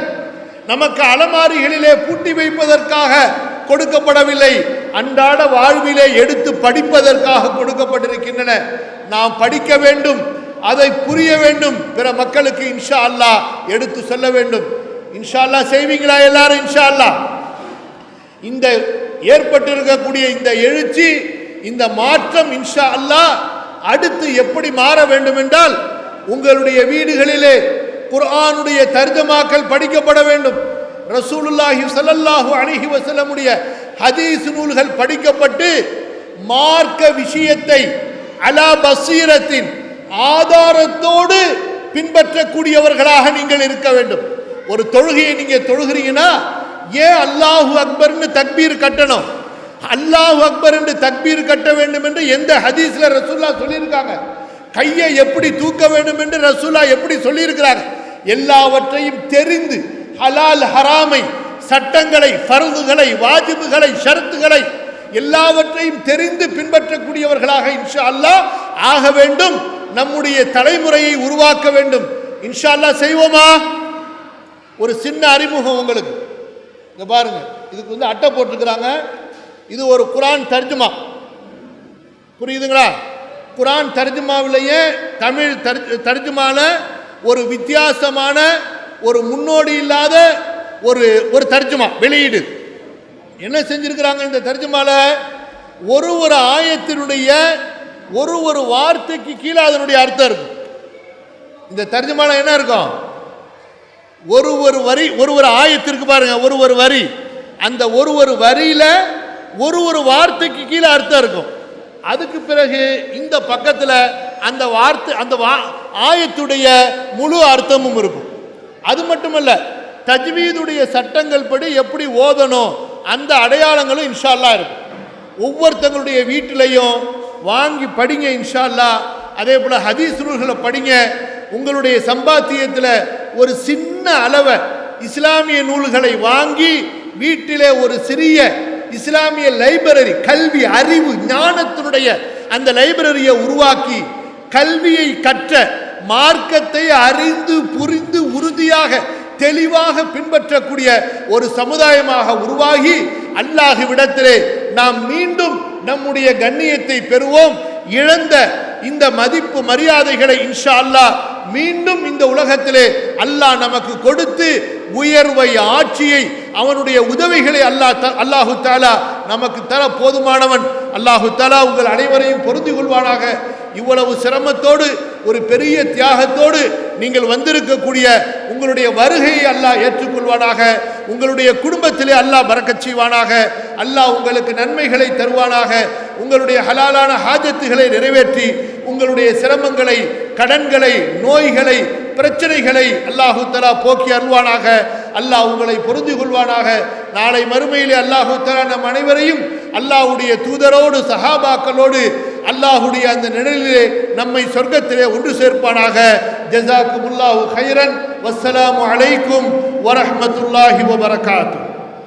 நமக்கு அலமாரிகளிலே பூட்டி வைப்பதற்காக கொடுக்கப்படவில்லை, அன்றாட வாழ்விலே எடுத்து படிப்பதற்காக கொடுக்கப்பட்டிருக்கின்றன. நாம் படிக்க வேண்டும், அதை புரிய வேண்டும், பிற மக்களுக்கு இன்ஷா அல்லாஹ் எடுத்து சொல்ல வேண்டும். இன்ஷா அல்லாஹ் செய்வீங்களா எல்லாரும்? இன்ஷா அல்லாஹ் இந்த ஏற்பட்டிருக்கக்கூடிய இந்த எழுச்சி, இந்த மாற்றம் இன்ஷா அல்லாஹ் அடுத்து எப்படி மாற வேண்டும் என்றால், உங்களுடைய வீடுகளிலே குர்ஆனுடைய தர்ஜமாக்கள் படிக்கப்பட வேண்டும். ரசூலுல்லாஹி ஸல்லல்லாஹு அலைஹி வஸல்லமுடைய ஹதீஸ் நூல்கள் படிக்கப்பட்டு மார்க்க விஷயத்தை அலா பஸீரத்தின் ஆதாரத்தோடு பின்பற்றக்கூடியவர்களாக நீங்கள் இருக்க வேண்டும். ஒரு தொழுகையை நீங்க தொழுகிறீங்கன்னா ஏன் அல்லாஹு அக்பர்னு தக்பீர் கட்டணும்? அல்லாஹு அக்பர் என்று தக்பீர் கட்ட வேண்டும் என்று எந்த ஹதீஸ்ல ரசூலுல்லாஹ் சொல்லியிருக்காங்க? கையை எப்படி தூக்க வேண்டும் என்று ரசூலுல்லாஹ் எப்படி சொல்லியிருக்கிறாங்க? எல்லாவற்றையும் தெரிந்து ஹலால் ஹராமை, சட்டங்களை, ஃபர்துகளை, வாஜிபுகளை, ஷரத்துகளை எல்லாவற்றையும் தெரிந்து பின்பற்றக்கூடியவர்களாக இன்ஷா அல்லாஹ் ஆக வேண்டும். நம்முடைய தலைமுறையை உருவாக்க வேண்டும். இன்ஷா அல்லாஹ் செய்வோமா? ஒரு சின்ன அறிமுகம் உங்களுக்கு. இங்க பாருங்க, இதுக்கு அட்டை போட்டிருக்கிறாங்க. இது ஒரு குர்ஆன் தர்ஜுமா, புரியுதுங்களா? குர்ஆன் தர்ஜுமாவிலேயே தமிழ் தர்ஜுமால ஒரு வித்தியாசமான, ஒரு முன்னோடி இல்லாத ஒரு தர்ஜுமா வெளியீடு. என்ன செஞ்சிருக்கிறாங்க இந்த தர்ஜுமால? ஒரு ஆயத்தினுடைய ஒரு வார்த்தைக்கு கீழே அதனுடைய அர்த்தம் இருக்கு. இந்த தர்ஜுமால என்ன இருக்கும்? ஒரு வரி, ஒரு ஆயத்திற்கு பாருங்க, ஒரு வரி, அந்த ஒரு வரியில ஒரு வார்த்தைக்கு கீழே அர்த்தம் இருக்கும். அதுக்கு பிறகு இந்த பக்கத்தில் அந்த வார்த்தை, அந்த ஆயத்துடைய முழு அர்த்தமும் இருக்கும். அது மட்டுமல்ல, தஜ்வீதுடைய சட்டங்கள் படி எப்படி ஓதணும் அந்த அடையாளங்களும் இன்ஷா அல்லாஹ் இருக்கும். ஒவ்வொருத்தங்களுடைய வீட்டிலையும் வாங்கி படிங்க இன்ஷா அல்லாஹ். அதே போல் ஹதீஸ் நூல்களை படிங்க. உங்களுடைய சம்பாத்தியத்தில் ஒரு சின்ன அளவை இஸ்லாமிய நூல்களை வாங்கி வீட்டிலே ஒரு சிறிய இஸ்லாமிய லைப்ரரி, கல்வி அறிவு ஞானத்தினுடைய அந்த லைப்ரரியை உருவாக்கி கல்வியை கற்ற, மார்க்கத்தை அறிந்து புரிந்து உறுதியாக தெளிவாக பின்பற்றக்கூடிய ஒரு சமுதாயமாக உருவாகி அல்லாஹ்விடத்திலே நாம் மீண்டும் நம்முடைய கண்ணியத்தை பெறுவோம். இழந்த இந்த மதிப்பு மரியாதைகளை இன்ஷா அல்லாஹ் மீண்டும் இந்த உலகத்திலே அல்லாஹ் நமக்கு கொடுத்து உயர்வை, ஆட்சியை, அவனுடைய உதவிகளை அல்லாஹு தாலா நமக்கு தர போதுமானவன். அல்லாஹு தாலா உங்கள் அனைவரையும் பொருந்தி கொள்வானாக. இவ்வளவு சிரமத்தோடு ஒரு பெரிய தியாகத்தோடு நீங்கள் வந்திருக்கக்கூடிய உங்களுடைய வருகையை அல்லாஹ் ஏற்றுக்கொள்வானாக. உங்களுடைய குடும்பத்திலே அல்லாஹ் பரக்கத் செய்வானாக. அல்லாஹ் உங்களுக்கு நன்மைகளை தருவானாக. உங்களுடைய ஹலாலான ஹாஜத்துகளை நிறைவேற்றி உங்களுடைய சிரமங்களை, கடன்களை, நோய்களை, பிரச்சனைகளை அல்லாஹு தஆலா போக்கி அருள்வானாக. அல்லாஹ் உங்களை பொருந்தி கொள்வானாக. நாளை மறுமையிலே அல்லாஹு தஆலா நம் அனைவரையும் அல்லாஹ்வுடைய தூதரோடு சஹாபாக்களோடு அல்லாஹ்வுடைய அந்த நிழலிலே நம்மை சொர்க்கத்திலே ஒன்று சேர்ப்பானாக. ஜஸாக்குமுல்லாஹு கைரன். வஸ்ஸலாமு அலைக்கும் வரஹ்மத்துல்லாஹி வபரகாத்துஹு.